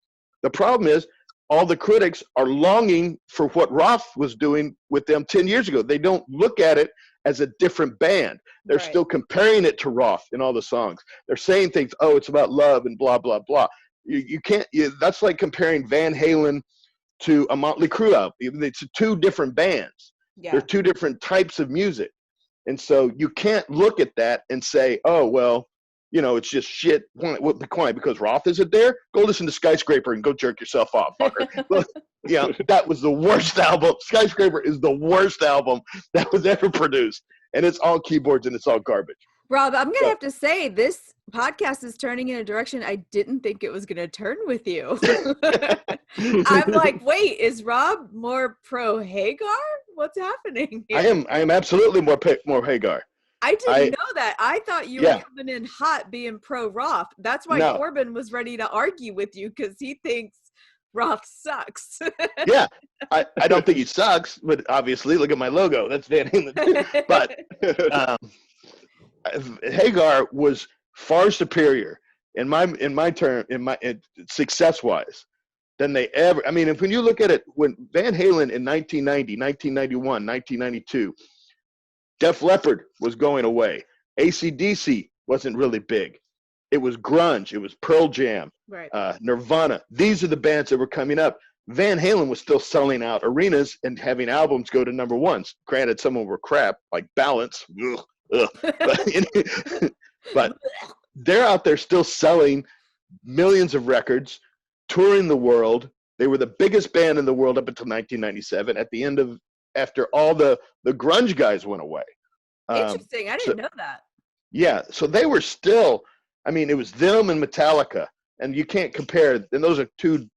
the problem is all the critics are longing for what Roth was doing with them 10 years ago. They don't look at it as a different band. They're still comparing it to Roth in all the songs. They're saying things, it's about love and blah, blah, blah. You can't, that's like comparing Van Halen to a Motley Crue album. It's two different bands. Yeah. They're two different types of music. And so you can't look at that and say, it's just shit. Be quiet because Roth isn't there. Go listen to Skyscraper and go jerk yourself off, fucker. That was the worst album. Skyscraper is the worst album that was ever produced. And it's all keyboards and it's all garbage. Rob, I'm going to have to say this podcast is turning in a direction I didn't think it was going to turn with you. I'm like, wait, is Rob more pro Hagar? What's happening here? I am absolutely more Hagar. I didn't know that. I thought you were coming in hot being pro Roth. That's why Corbin was ready to argue with you because he thinks Roth sucks. Yeah, I don't think he sucks, but obviously, look at my logo. That's Van Halen. But Hagar was far superior in my term, success wise than they ever. I mean, when you look at it, when Van Halen in 1990, 1991, 1992, Def Leppard was going away. AC/DC wasn't really big. It was grunge. It was Pearl Jam, right. Nirvana. These are the bands that were coming up. Van Halen was still selling out arenas and having albums go to number ones. Granted, some of them were crap, like Balance. But they're out there still selling millions of records, touring the world. They were the biggest band in the world up until 1997. After all the grunge guys went away. Interesting. I didn't know that. Yeah. So they were still, it was them and Metallica, and you can't compare. And those are two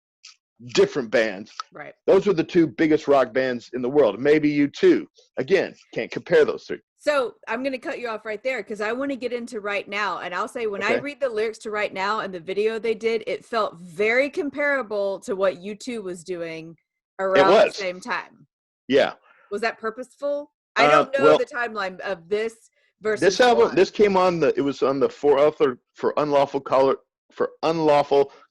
different bands. Right. Those were the two biggest rock bands in the world. Maybe U2. Again, can't compare those three. So I'm going to cut you off right there because I want to get into Right Now. And I'll say when I read the lyrics to Right Now and the video they did, it felt very comparable to what U2 was doing around the same time. Yeah. Was that purposeful? I don't know the timeline of this versus this album. This came on it was on the for unlawful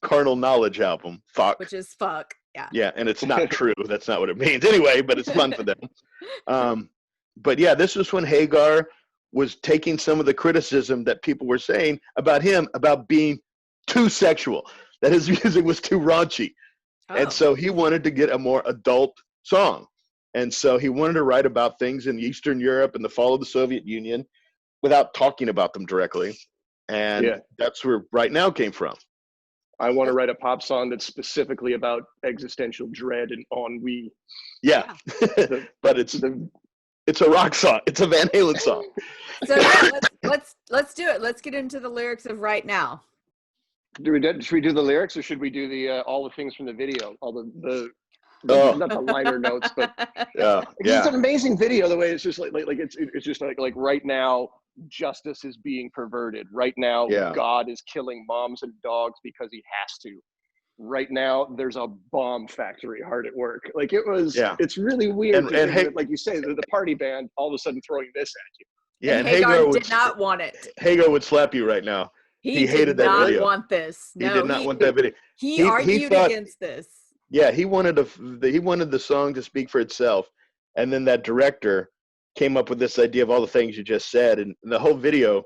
carnal knowledge album. Fuck. Which is fuck. Yeah. Yeah, and it's not true. That's not what it means anyway. But it's fun for them. But yeah, this was when Hagar was taking some of the criticism that people were saying about him about being too sexual, that his music was too raunchy. And so he wanted to get a more adult song. And so he wanted to write about things in Eastern Europe and the fall of the Soviet Union without talking about them directly. And that's where Right Now came from. I want to write a pop song that's specifically about existential dread and ennui. Yeah. But it's a rock song. It's a Van Halen song. So let's do it. Let's get into the lyrics of Right Now. Should we do the lyrics, or should we do the all the things from the video? All the not the liner notes, but it's an amazing video. The way it's just like it's just like right now, justice is being perverted. Right now, God is killing moms and dogs because he has to. Right now, there's a bomb factory hard at work. Like it was. It's really weird. And like you say, the party band all of a sudden throwing this at you. Yeah, and Hagar did not want it. Hagar would slap you right now. He hated that video. He did not want this. No, he did not want that video. He argued against this. Yeah, he wanted the song to speak for itself, and then that director came up with this idea of all the things you just said and the whole video.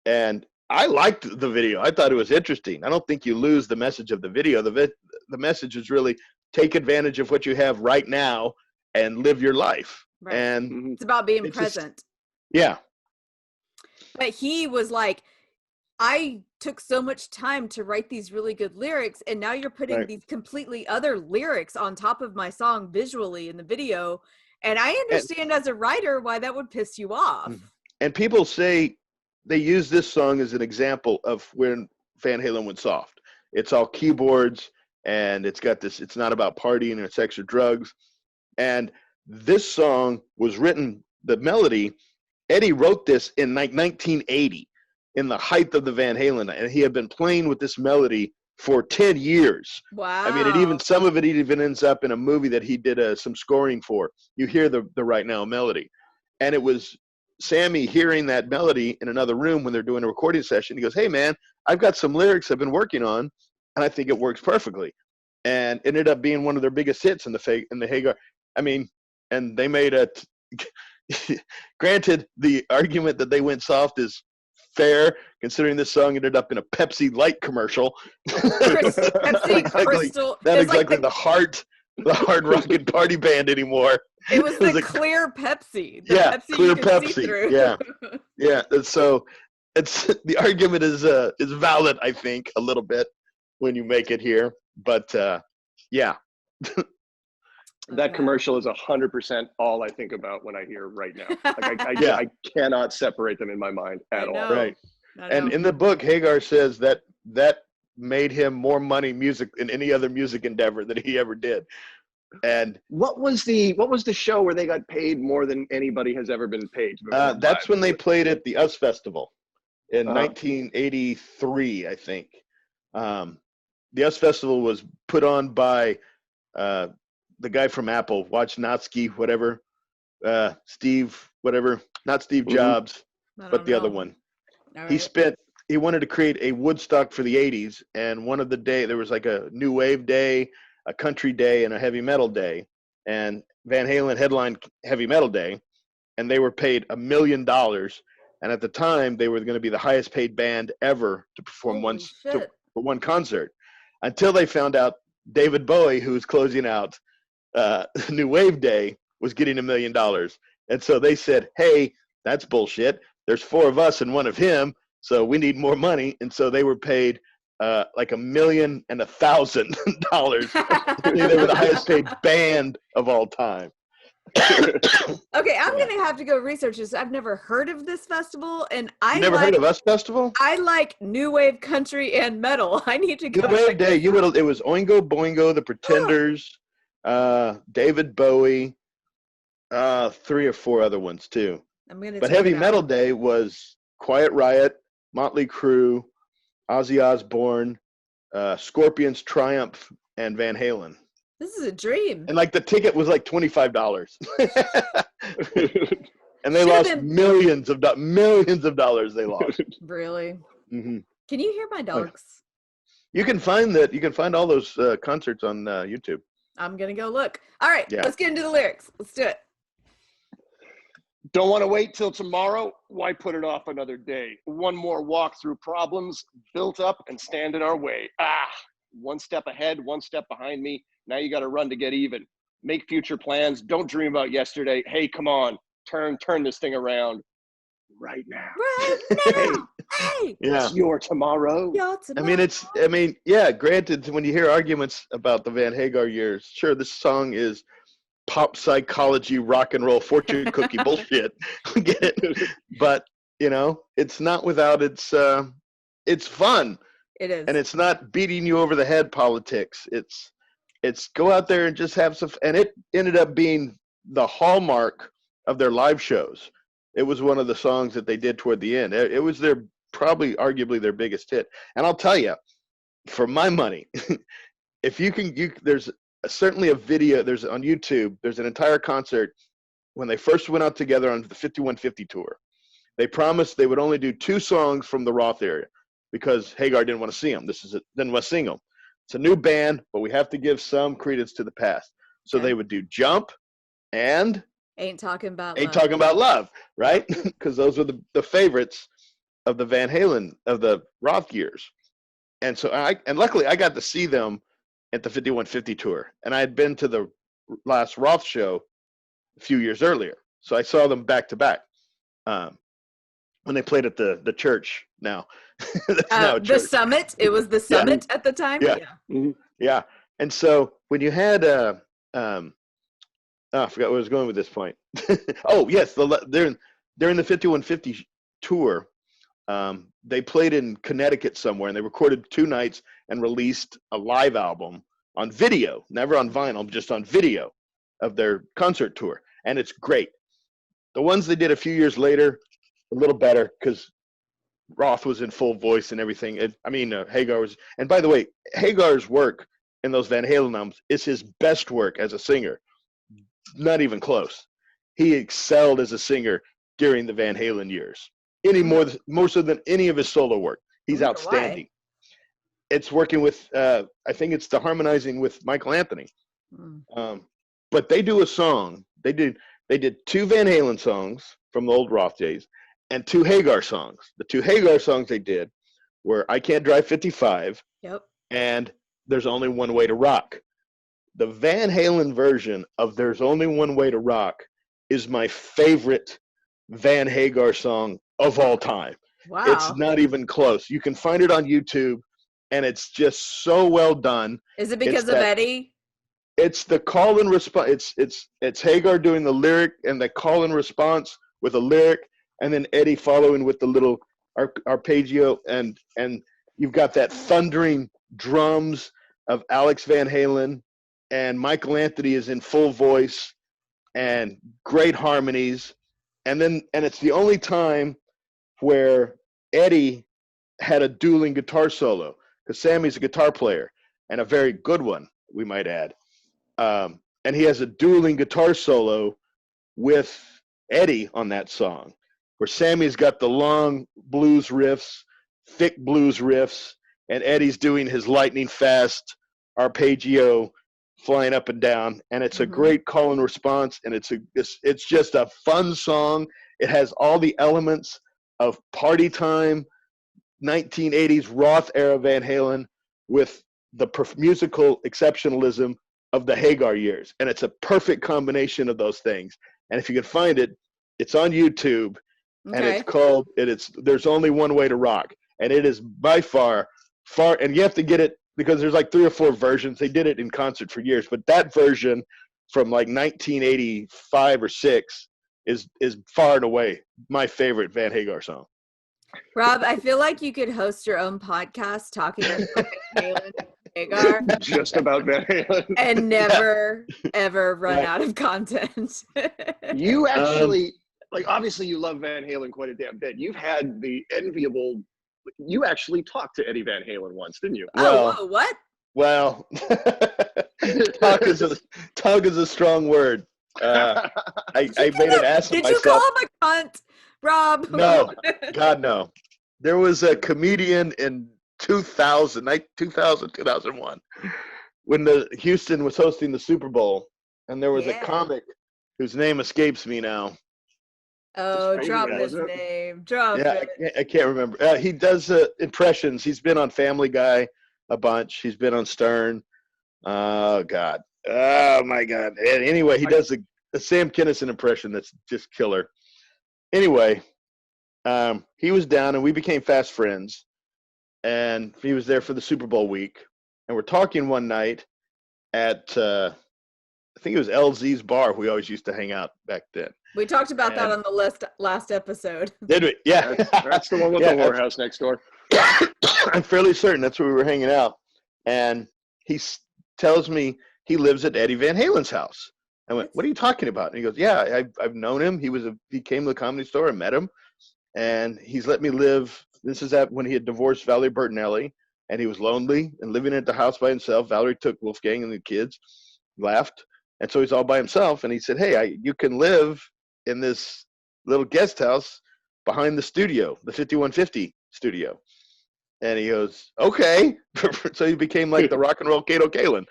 And I liked the video. I thought it was interesting. I don't think you lose the message of the video. The message is really take advantage of what you have right now and live your life. Right. And it's about being present. But he was like, I took so much time to write these really good lyrics, and now you're putting these completely other lyrics on top of my song visually in the video. And I understand as a writer why that would piss you off. And people say they use this song as an example of when Van Halen went soft. It's all keyboards, and it's got this, it's not about partying or sex or drugs. And this song was written, the melody, Eddie wrote this in 1980. In the height of the Van Halen, and he had been playing with this melody for 10 years. Wow. I mean, some of it even ends up in a movie that he did some scoring for. You hear the Right Now melody. And it was Sammy hearing that melody in another room when they're doing a recording session. He goes, hey man, I've got some lyrics I've been working on, and I think it works perfectly. And it ended up being one of their biggest hits in the Hagar. I mean, and they made granted, the argument that they went soft is fair, considering this song ended up in a Pepsi Light commercial. Pepsi Crystal. Not exactly the hard rockin' party band anymore. It was the clear Pepsi. Pepsi clear Pepsi. See through. Yeah. So it's the argument is valid, I think, a little bit when you make it here, but yeah. That commercial is 100% all I think about when I hear Right Now. Like I cannot separate them in my mind at all. Right. And in the book, Hagar says that made him more money in any other music endeavor that he ever did. And what was the show where they got paid more than anybody has ever been paid? That's when they played at the US Festival in 1983, I think. The US Festival was put on by the guy from Apple, Wojnacki, whatever, Steve, whatever, not Steve Jobs, but the other one. Right. He wanted to create a Woodstock for the 80s, and one of the day there was like a new wave day, a country day, and a heavy metal day, and Van Halen headlined heavy metal day, and they were paid $1 million, and at the time they were going to be the highest paid band ever to perform for one concert, until they found out David Bowie, who was closing out New Wave Day, was getting $1 million. And so they said, hey, that's bullshit. There's 4 of us and 1 of him, so we need more money. And so they were paid like $1,100,000. They were the highest paid band of all time. Okay, I'm gonna have to go research this. I've never heard of this festival, and never heard of US Festival? I like new wave, country, and metal. I need to go. New Wave Day. It was Oingo Boingo, The Pretenders, David Bowie, 3 or 4 other ones too. But Heavy Metal Day was Quiet Riot, Motley Crue, Ozzy Osbourne, Scorpions, Triumph, and Van Halen. This is a dream. And like the ticket was like $25. And they lost millions of dollars they lost. Really? Mm-hmm. Can you hear my dogs? You can find that. You can find all those concerts on YouTube. I'm going to go look. All right, let's get into the lyrics. Let's do it. Don't want to wait till tomorrow? Why put it off another day? One more walk through problems built up and stand in our way. one step ahead, one step behind me. Now you got to run to get even. Make future plans. Don't dream about yesterday. Hey, come on, turn this thing around right now. Right Hey, now. Hey. Yeah. it's your tomorrow. Y'all tomorrow. Yeah, granted, when you hear arguments about the Van Hagar years, sure, this song is pop psychology, rock and roll, fortune cookie bullshit. I get it. But, it's not without it's fun. It is. And it's not beating you over the head politics. It's go out there and just have some, and it ended up being the hallmark of their live shows. It was one of the songs that they did toward the end. It was probably arguably their biggest hit. And I'll tell you, for my money, if there's certainly a video, there's on YouTube, there's an entire concert when they first went out together on the 5150 tour. They promised they would only do 2 songs from the Roth area because Hagar didn't want to see them. Didn't want to sing them. It's a new band, but we have to give some credence to the past. So they would do Jump and Ain't Talking About Love, right? Because those were the favorites of the Van Halen, of the Roth years. And so luckily I got to see them at the 5150 tour. And I had been to the last Roth show a few years earlier. So I saw them back to back when they played at the church now. That's now a church. The Summit. It was the Summit at the time. Yeah. Mm-hmm. Yeah. And so when you had I forgot where I was going with this point. Oh, yes. During the 5150 tour, they played in Connecticut somewhere, and they recorded 2 nights and released a live album on video, never on vinyl, just on video of their concert tour. And it's great. The ones they did a few years later, a little better because Roth was in full voice and everything. Hagar was. And by the way, Hagar's work in those Van Halen albums is his best work as a singer. Not even close. He excelled as a singer during the Van Halen years. More so than any of his solo work. He's outstanding. Why? It's working with, I think it's the harmonizing with Michael Anthony. But they do a song. They did 2 Van Halen songs from the old Roth days and 2 Hagar songs. The 2 Hagar songs they did were I Can't Drive 55 and There's Only One Way to Rock. The Van Halen version of There's Only One Way to Rock is my favorite Van Hagar song of all time. Wow. It's not even close. You can find it on YouTube, and it's just so well done. Is it because of Eddie? It's the call and response. It's Hagar doing the lyric and the call and response with a lyric, and then Eddie following with the little arpeggio, and you've got that thundering drums of Alex Van Halen, and Michael Anthony is in full voice and great harmonies. And it's the only time where Eddie had a dueling guitar solo, because Sammy's a guitar player and a very good one, we might add. And he has a dueling guitar solo with Eddie on that song, where Sammy's got the long blues riffs, thick blues riffs, and Eddie's doing his lightning fast arpeggio flying up and down. And it's a great call and response, and it's just a fun song. It has all the elements of party time, 1980s Roth era Van Halen with the musical exceptionalism of the Hagar years. And it's a perfect combination of those things. And if you can find it, it's on YouTube, and it's called There's Only One Way to Rock. And it is by far, and you have to get it because there's like 3 or 4 versions. They did it in concert for years, but that version from like 1985 or 6 is far and away my favorite Van Hagar song. Rob, I feel like you could host your own podcast talking about Van Halen and Hagar. Just about Van Halen. And never, ever run out of content. You actually, obviously you love Van Halen quite a damn bit. You've had the enviable, you actually talked to Eddie Van Halen once, didn't you? Whoa, what? Well, talk is a strong word. I made an ass of myself. Did you call him a cunt, Rob? No, God, no. There was a comedian in 2001, when the Houston was hosting the Super Bowl, and there was a comic whose name escapes me now. Oh, drop his name. Drop it. I can't remember. He does impressions. He's been on Family Guy. a bunch. He's been on Stern. Oh God. Oh my God. And anyway, he does a Sam Kinison impression that's just killer. Anyway, he was down and we became fast friends. And he was there for the Super Bowl week. And we're talking one night at I think it was LZ's bar. We always used to hang out back then. We talked about that on the last episode. Did we? Yeah. That's the one with the whorehouse next door. I'm fairly certain that's where we were hanging out. And he tells me he lives at Eddie Van Halen's house. I went, what are you talking about? And he goes, yeah, I've known him. He came to the Comedy Store. I met him. And he's let me live. This is when he had divorced Valerie Bertinelli. And he was lonely and living at the house by himself. Valerie took Wolfgang and the kids, left. And so he's all by himself. And he said, hey, you can live in this little guest house behind the studio, the 5150 studio. And he goes, okay. So he became like the rock and roll Kato Kaelin.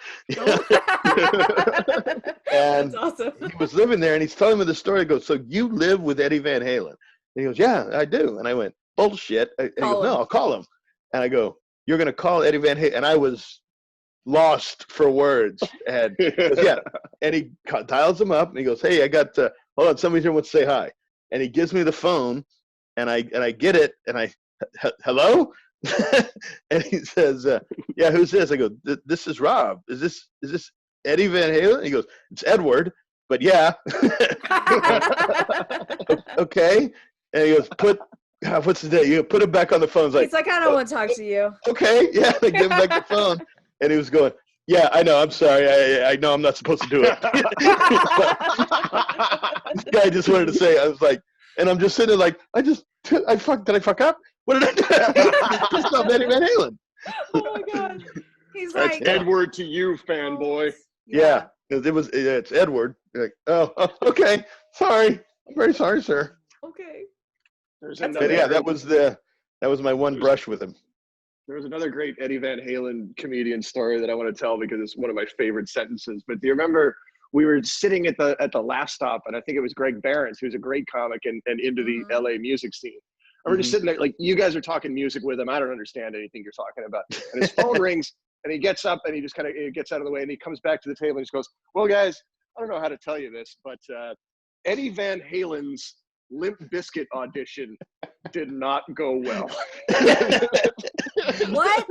And that's awesome. he was living there and he's telling me the story. He goes, so you live with Eddie Van Halen? And he goes, yeah, I do. And I went, bullshit. And he goes, no, I'll call him. And I go, you're going to call Eddie Van Halen? And I was lost for words. And he goes, yeah. And he dials him up and he goes, hey, I got, hold on, somebody here wants to say hi. And he gives me the phone and I get it and I, hello? And he says, yeah, who's this? I go, this is Rob. Is this Eddie Van Halen? He goes, it's Edward, but yeah. Okay. And he goes, what's his name? You put him back on the phone. He's like, I don't want to talk to you. Okay. Yeah. They give him back the phone. And he was going, yeah, I know. I'm sorry. I know I'm not supposed to do it. This guy just wanted to say, I was like, and I'm just sitting there like, did I fuck up? What did I do? Pissed off Eddie Van Halen. Oh my God. He's That's like, Edward to you, fanboy. Yeah. It's Edward. You're like, oh, okay. Sorry. I'm very sorry, sir. Okay. But yeah, that was my one brush with him. There was another great Eddie Van Halen comedian story that I want to tell because it's one of my favorite sentences. But do you remember we were sitting at the last stop, and I think it was Greg Behrens, who's a great comic and into the LA music scene. And we're just sitting there, like, you guys are talking music with him. I don't understand anything you're talking about. And his phone rings, and he gets up, and he just kind of gets out of the way, and he comes back to the table, and he just goes, well, guys, I don't know how to tell you this, but Eddie Van Halen's Limp Bizkit audition did not go well. what?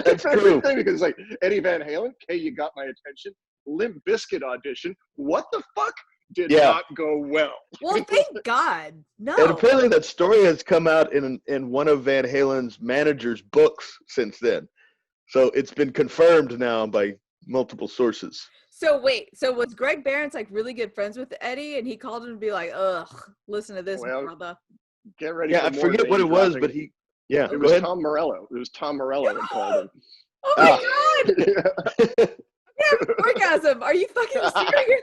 That's true. Because it's like, Eddie Van Halen, okay, you got my attention. Limp Bizkit audition, what the fuck? Did not go well. Well, thank God. No. And apparently that story has come out in one of Van Halen's manager's books since then. So it's been confirmed now by multiple sources. So wait, so was Greg Behrens like really good friends with Eddie and he called him to be like, ugh, listen to this, brother. Get ready. Yeah, I forget what it was, but it was Tom Morello. It was Tom Morello that called him. Oh my God. Yeah, orgasm. Are you fucking serious?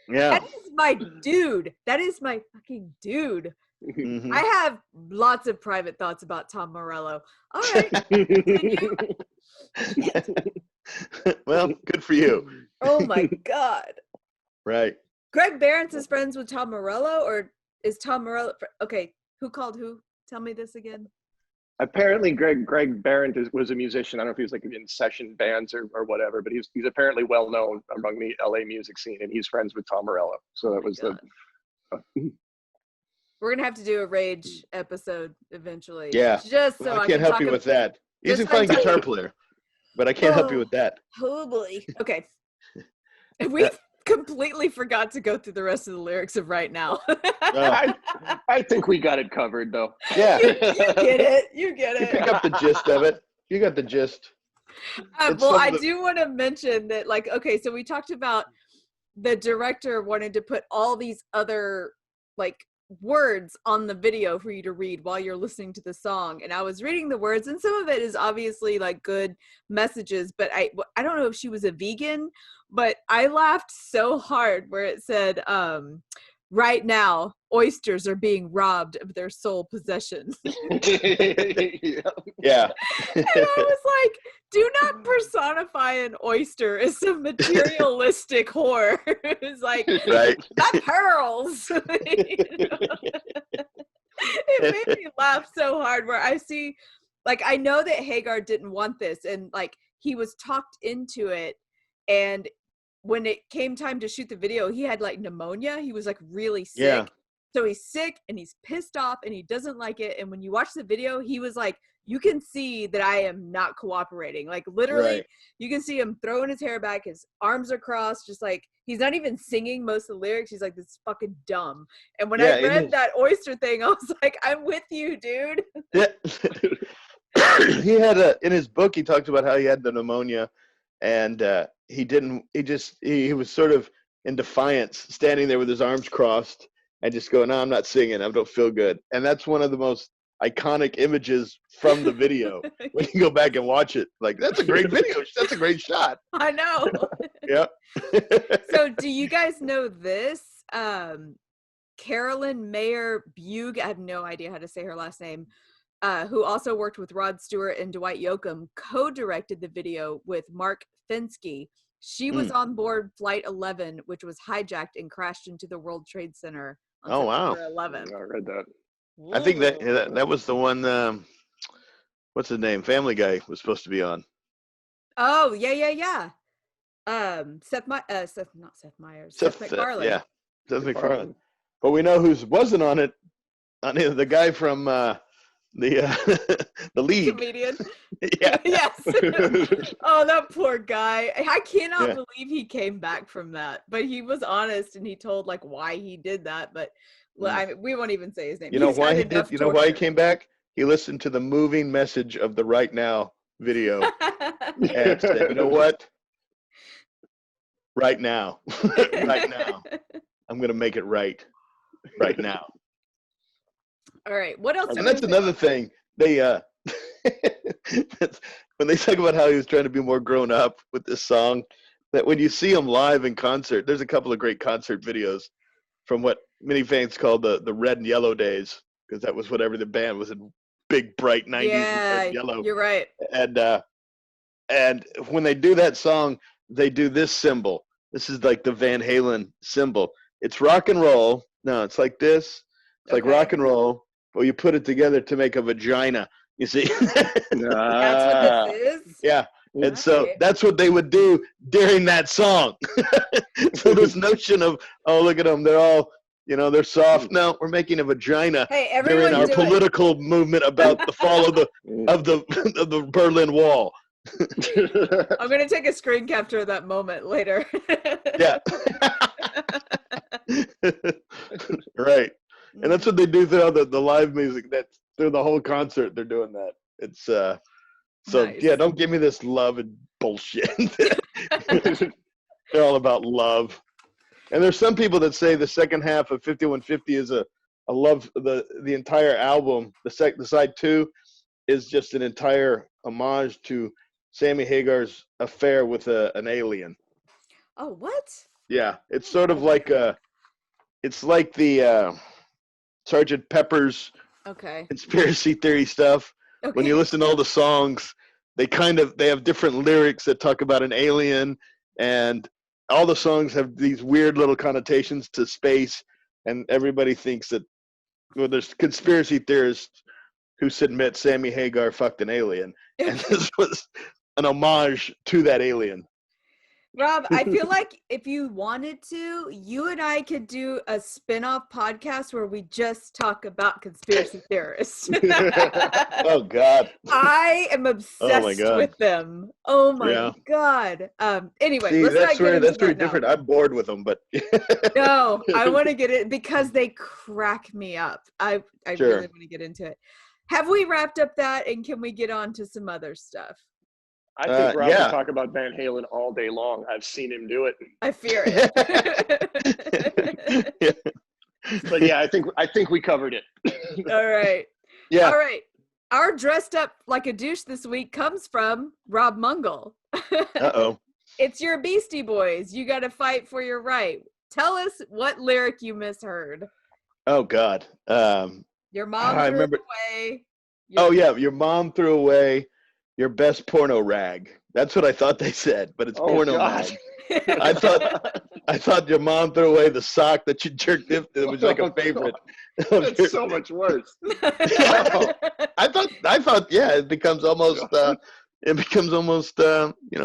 Yeah. That is my dude. That is my fucking dude. Mm-hmm. I have lots of private thoughts about Tom Morello. All right. Well, good for you. Oh my God. Right. Greg Behrens is friends with Tom Morello, or is Tom Morello? Okay, who called who? Tell me this again. Apparently, Greg Behrens was a musician. I don't know if he was like in session bands or whatever, but he's apparently well known among the LA music scene, and he's friends with Tom Morello. So that was We're gonna have to do a Rage episode eventually. Yeah. Just so I can't help you with that. He's a fine guitar player, but I can't help you with that. Oh boy. Okay. We completely forgot to go through the rest of the lyrics of Right Now. I think we got it covered, though. Yeah. You get it. You get it. You pick up the gist of it. You got the gist. Well, I do want to mention that, like, okay, so we talked about the director wanted to put all these other, like, words on the video for you to read while you're listening to the song, and I was reading the words, and some of it is obviously like good messages, but I don't know if she was a vegan, but I laughed so hard where it said right now oysters are being robbed of their sole possessions. Yeah. And I was like, do not personify an oyster as some materialistic whore. It's like, right. not pearls. It made me laugh so hard where I see like, I know that Hagar didn't want this, and like he was talked into it, and when it came time to shoot the video, he had like pneumonia. He was like really sick. Yeah. So he's sick and he's pissed off and he doesn't like it. And when you watch the video, he was like, you can see that I am not cooperating. Like literally, Right. you can see him throwing his hair back. His arms are crossed, just like he's not even singing most of the lyrics. He's like, this is fucking dumb. And when I read that oyster thing, I was like, I'm with you, dude. Yeah. He had in his book, he talked about how he had the pneumonia, and he was sort of in defiance, standing there with his arms crossed and just going, no, I'm not singing. I don't feel good. And that's one of the most iconic images from the video. When you go back and watch it, like, that's a great video. That's a great shot. I know. Yeah. So do you guys know this? Carolyn Mayer Bug, I have no idea how to say her last name, who also worked with Rod Stewart and Dwight Yoakam, co-directed the video with Mark Fensky. She was on board Flight 11, which was hijacked and crashed into the World Trade Center on September 11th. I read that. I think that was the one, what's his name? Family Guy was supposed to be on. Oh, yeah. Seth MacFarlane. Yeah, Seth MacFarlane. But we know who wasn't on it. The guy from the lead comedian. Yeah. Yes. Oh, that poor guy. I cannot believe he came back from that. But he was honest and he told like why he did that. But we won't even say his name. You know why he did? You know why he came back? He listened to the moving message of the Right Now video and said, you know what? Right now. Right now. I'm gonna make it right now. All right. What else? And that's another thing. They when they talk about how he was trying to be more grown up with this song, that when you see him live in concert, there's a couple of great concert videos from what many fans call the red and yellow days, because that was whatever the band was in, big bright 90s red and yellow. You're right. And when they do that song, they do this symbol. This is like the Van Halen symbol. It's rock and roll. No, it's like this. It's like rock and roll. But you put it together to make a vagina. You see? That's what this is? Yeah. And so that's what they would do during that song. So this notion of, oh, look at them. They're all, they're soft. No, we're making a vagina during our political movement about the fall of the Berlin Wall. I'm going to take a screen capture of that moment later. Yeah. Right. And that's what they do throughout the live music. That's through the whole concert. They're doing that. It's so nice. Yeah. Don't give me this love and bullshit. They're all about love. And there's some people that say the second half of 5150 is a love. The entire album. The side 2 is just an entire homage to Sammy Hagar's affair with an alien. Oh, what? Yeah, it's sort of like it's like the Sgt. Pepper's conspiracy theory stuff. Okay. When you listen to all the songs, they have different lyrics that talk about an alien, and all the songs have these weird little connotations to space, and everybody thinks that, well, there's conspiracy theorists who submit Sammy Hagar fucked an alien, and this was an homage to that alien. Rob, I feel like if you wanted to, you and I could do a spin-off podcast where we just talk about conspiracy theorists. Oh, God. I am obsessed with them. Oh, my God. Anyway, see, that's very different. I'm bored with them, but... No, I want to get it because they crack me up. I really want to get into it. Have we wrapped up that, and can we get on to some other stuff? I think Rob can talk about Van Halen all day long. I've seen him do it. I fear it. But yeah, I think we covered it. All right. Yeah. All right. Our dressed up like a douche this week comes from Rob Mungle. Uh-oh. It's your Beastie Boys. You got to fight for your right. Tell us what lyric you misheard. Oh, God. Your mom threw it away. Your mom threw away your best porno rag. That's what I thought they said, but it's porno God. rag. I thought your mom threw away the sock that you jerked in. It was like a favorite. That's so much worse. I thought, yeah, it becomes almost,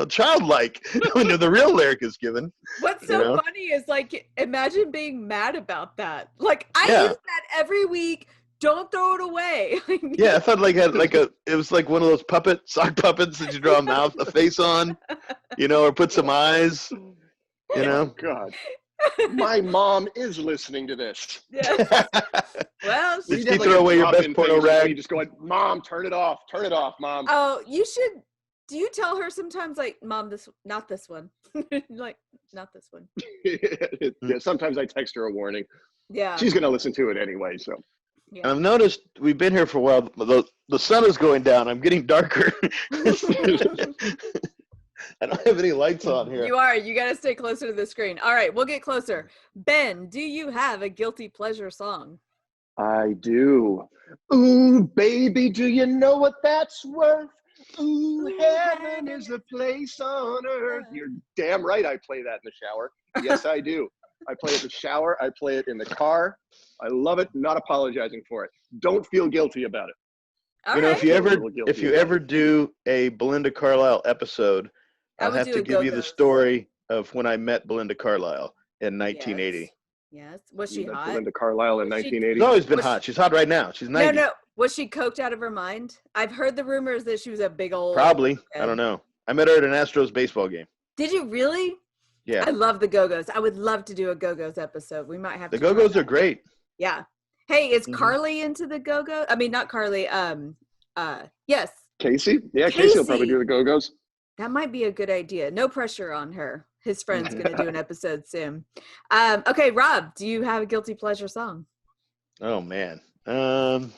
childlike when the real lyric is given. What's so funny is like, imagine being mad about that. Like, I use that every week. Don't throw it away. Yeah, I thought it was like one of those sock puppets that you draw a face on, or put some eyes, Oh, God. My mom is listening to this. Yeah. Well, did you throw away your best porno rag? You just go, Mom, turn it off, Mom. Oh, you should. Do you tell her sometimes, like, Mom, not this one, like, not this one? Yeah, sometimes I text her a warning. Yeah, she's gonna listen to it anyway. So. Yeah. And I've noticed we've been here for a while. The sun is going down. I'm getting darker. I don't have any lights on here. You are. You got to stay closer to the screen. All right, we'll get closer. Ben, do you have a guilty pleasure song? I do. Ooh, baby, do you know what that's worth? Ooh, heaven is a place on earth. You're damn right I play that in the shower. Yes, I do. I play it in the shower. I play it in the car. I love it. Not apologizing for it. Don't feel guilty about it. All right. If you ever do a Belinda Carlisle episode, I'll have to give you the story of when I met Belinda Carlisle in 1980. Yes. Was she hot? Belinda Carlisle in 1980. She's always been hot. She's hot right now. She's 90. No. Was she coked out of her mind? I've heard the rumors that she was a big old. Probably. I don't know. I met her at an Astros baseball game. Did you really? Yeah. I love the Go-Go's. I would love to do a Go-Go's episode. We might have to. The Go-Go's are great. Yeah. Hey, is Carly into the Go-Go? I mean, not Carly. Yes. Casey? Yeah, Casey will probably do the Go-Go's. That might be a good idea. No pressure on her. His friend's going to do an episode soon. Okay, Rob, do you have a guilty pleasure song? Oh, man. You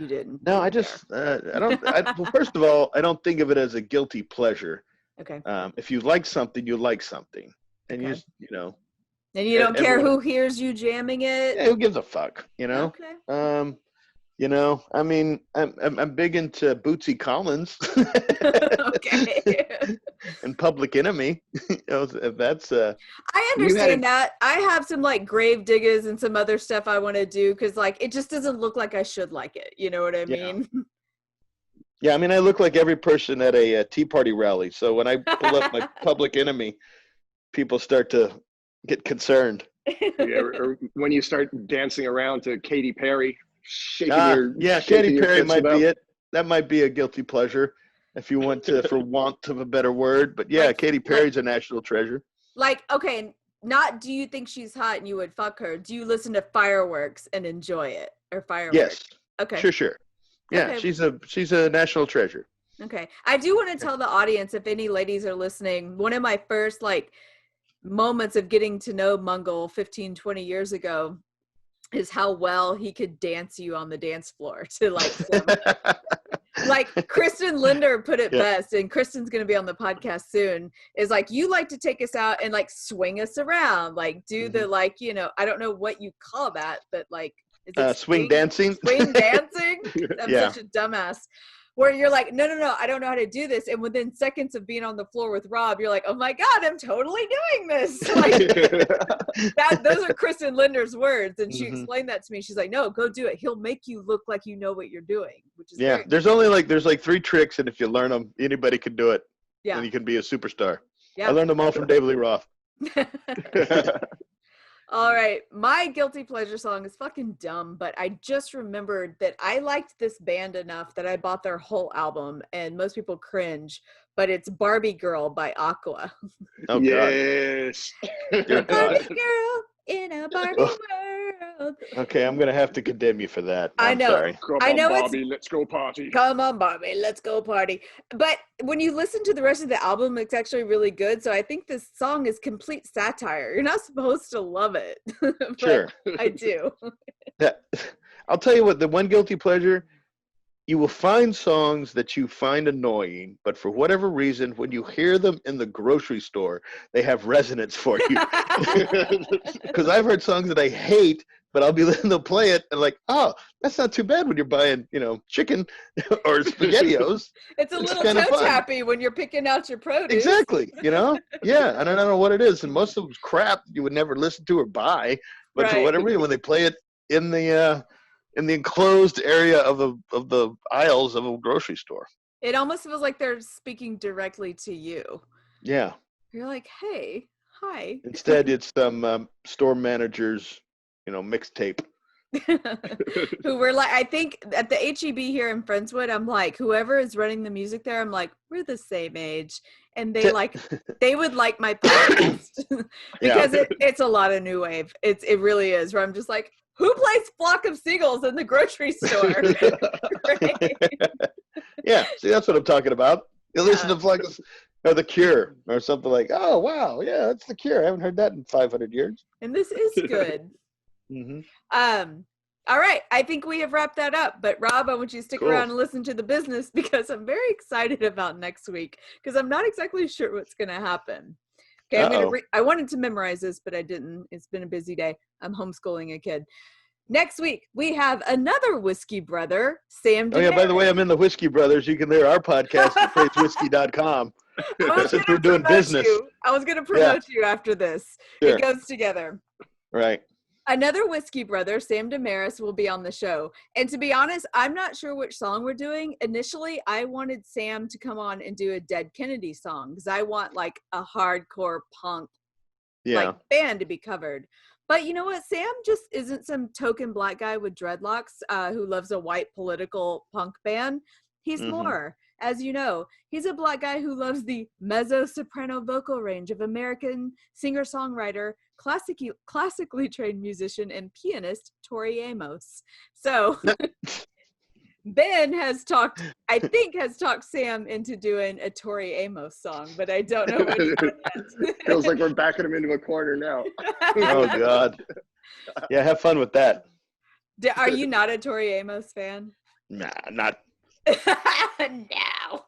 didn't. No, I just, I don't, well, first of all, I don't think of it as a guilty pleasure. Okay. If you like something, you like something. And Okay. And you don't care who hears you jamming it? Yeah, who gives a fuck, Okay. I mean, I'm big into Bootsy Collins. Okay. And Public Enemy. If that's I understand that. I have some like grave diggers and some other stuff I want to do because like it just doesn't look like I should like it. You know what I mean? Yeah, I mean, I look like every person at a Tea Party rally. So when I pull up my Public Enemy, people start to get concerned. Or when you start dancing around to Katy Perry, shaking Katy Perry might be it. That might be a guilty pleasure, if you want to, for want of a better word. But yeah, Katy Perry's a national treasure. Like, okay, not do you think she's hot and you would fuck her? Do you listen to Fireworks and enjoy it, or Fireworks? Yes. Okay. Sure. Yeah, okay. she's a national treasure. Okay. I do want to tell the audience, if any ladies are listening, one of my first like moments of getting to know Mungle 15, 20 years ago is how well he could dance you on the dance floor to like like Kristen Linder put it best, and Kristen's going to be on the podcast soon, is like, you like to take us out and like swing us around, like do the like, I don't know what you call that, but like is it swing dancing? Swing dancing? I'm such a dumbass. Where you're like, no, I don't know how to do this. And within seconds of being on the floor with Rob, you're like, oh my God, I'm totally doing this. Like, those are Kristen Linder's words. And she explained that to me. She's like, no, go do it. He'll make you look like you know what you're doing, which is great. There's like 3 tricks. And if you learn them, anybody can do it. Yeah. And you can be a superstar. Yeah. I learned them all from David Lee Roth. All right. My guilty pleasure song is fucking dumb, but I just remembered that I liked this band enough that I bought their whole album, and most people cringe, but it's Barbie Girl by Aqua. Oh, yes. Barbie Girl in a Barbie world. Okay, I'm going to have to condemn you for that. I know. Sorry. Come on, Barbie, let's go party. Come on, Barbie, let's go party. But when you listen to the rest of the album, it's actually really good. So I think this song is complete satire. You're not supposed to love it. But sure. I do. I'll tell you what, the one guilty pleasure, you will find songs that you find annoying, but for whatever reason, when you hear them in the grocery store, they have resonance for you. Because I've heard songs that I hate but they'll play it and like, oh, that's not too bad when you're buying, chicken or SpaghettiOs. It's a little kind of toe fun. tappy when you're picking out your produce. Exactly, yeah, and I don't know what it is, and most of them's crap you would never listen to or buy, but for whatever reason, when they play it in the enclosed area of the aisles of a grocery store, it almost feels like they're speaking directly to you. Yeah, you're like, hey, hi. Instead, it's some store managers, mixtape. Who were like, I think at the HEB here in Friendswood, I'm like, whoever is running the music there, I'm like, we're the same age, and they would like my podcast because it's a lot of new wave. It really is. Where I'm just like, who plays Flock of Seagulls in the grocery store? Right? Yeah, see, that's what I'm talking about. You listen to Flock of, or The Cure or something like, oh wow, yeah, that's The Cure. I haven't heard that in 500 years. And this is good. All right, I think we have wrapped that up, but Rob, I want you to stick around and listen to the business because I'm very excited about next week because I'm not exactly sure what's going to happen. Okay, I wanted to memorize this, but I didn't. It's been a busy day. I'm homeschooling a kid. Next week, we have another whiskey brother, Sam. Oh yeah, by the way, I'm in the Whiskey Brothers. You can hear our podcast at praisewhiskey.com. Since we're doing business. I was going to promote you after this. Sure. It goes together. Right. Another whiskey brother, Sam Damaris, will be on the show. And to be honest, I'm not sure which song we're doing. Initially, I wanted Sam to come on and do a Dead Kennedy song because I want like a hardcore punk band to be covered. But you know what? Sam just isn't some token black guy with dreadlocks who loves a white political punk band. He's more. As you know, he's a black guy who loves the mezzo-soprano vocal range of American singer-songwriter, classically trained musician, and pianist Tori Amos. So Ben has talked Sam into doing a Tori Amos song, but I don't know which one yet. Feels like we're backing him into a corner now. Oh, God. Yeah, have fun with that. Are you not a Tori Amos fan? Nah, not. No.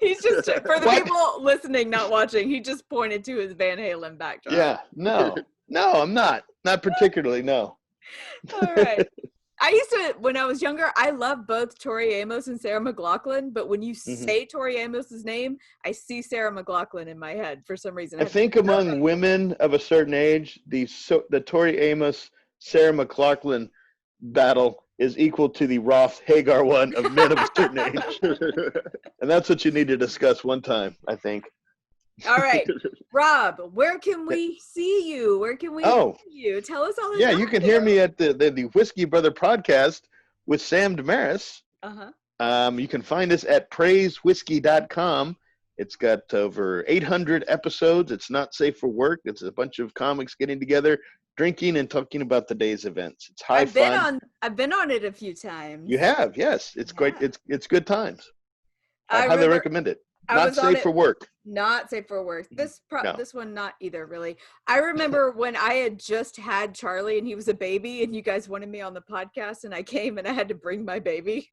He's just, for the people listening, not watching, he just pointed to his Van Halen backdrop. Yeah, no, I'm not particularly, no. All right. I used to, when I was younger, I loved both Tori Amos and Sarah McLachlan, but when you say Tori Amos's name, I see Sarah McLachlan in my head for some reason. I think among women of a certain age, the Tori Amos, Sarah McLachlan battle is equal to the Roth Hagar one of men of a certain age. And that's what you need to discuss one time, I think. All right. Rob, where can we see you? Where can we hear you? Tell us all about you can hear me at the Whiskey Brother podcast with Sam Damaris. You can find us at praisewhiskey.com. It's got over 800 episodes. It's not safe for work. It's a bunch of comics getting together, drinking and talking about the day's events. It's fun. I've been on it a few times. You have, yes. It's great. It's good times. I highly recommend it. Not safe for work. Not safe for work. This one, not either, really. I remember when I had just had Charlie and he was a baby and you guys wanted me on the podcast and I came and I had to bring my baby.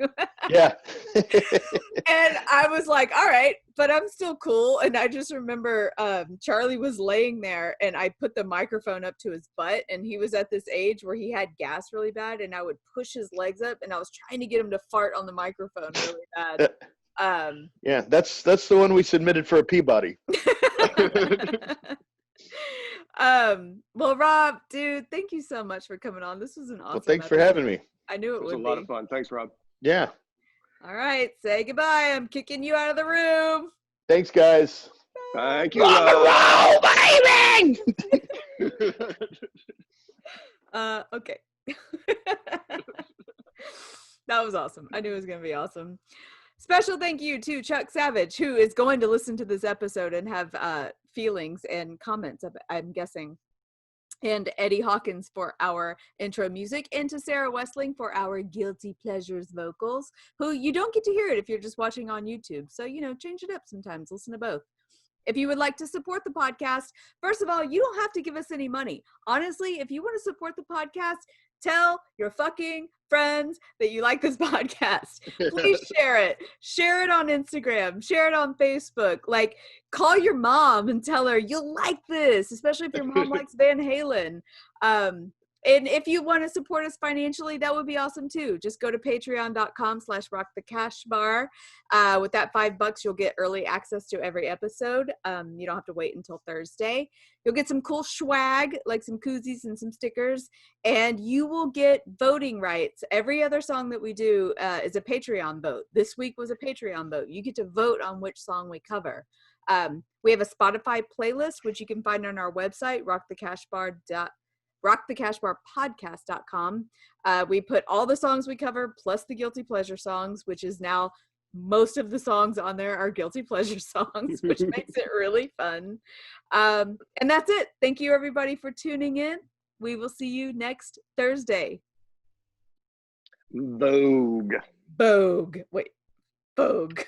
Yeah. And I was like, all right, but I'm still cool. And I just remember Charlie was laying there and I put the microphone up to his butt and he was at this age where he had gas really bad and I would push his legs up and I was trying to get him to fart on the microphone really bad. Yeah, that's the one we submitted for a Peabody. Well, Rob, dude, thank you so much for coming on. This was an awesome thanks for having me. I knew it would be. A lot of fun. Thanks, Rob. Yeah. All right, say goodbye. I'm kicking you out of the room. Thanks, guys. Thank you, Rob. Baby! Okay. That was awesome. I knew it was going to be awesome. Special thank you to Chuck Savage, who is going to listen to this episode and have feelings and comments, I'm guessing. And Eddie Hawkins for our intro music, and to Sara Wessling for our Guilty Pleasures vocals, who you don't get to hear it if you're just watching on YouTube. So, change it up sometimes. Listen to both. If you would like to support the podcast, first of all, you don't have to give us any money. Honestly, if you want to support the podcast, tell your fucking friends that you like this podcast. Please share it. Share it on Instagram. Share it on Facebook. Like, call your mom and tell her you'll like this, especially if your mom likes Van Halen. And if you want to support us financially, that would be awesome too. Just go to patreon.com/rockthecashbar. With that $5, you'll get early access to every episode. You don't have to wait until Thursday. You'll get some cool swag, like some koozies and some stickers, and you will get voting rights. Every other song that we do is a Patreon vote. This week was a Patreon vote. You get to vote on which song we cover. We have a Spotify playlist, which you can find on our website, rockthecashbarpodcast.com. We put all the songs we cover plus the guilty pleasure songs, which is now most of the songs on there are guilty pleasure songs, which makes it really fun. And that's it. Thank you everybody for tuning in. We will see you next Thursday. Vogue. Vogue. Wait, Vogue.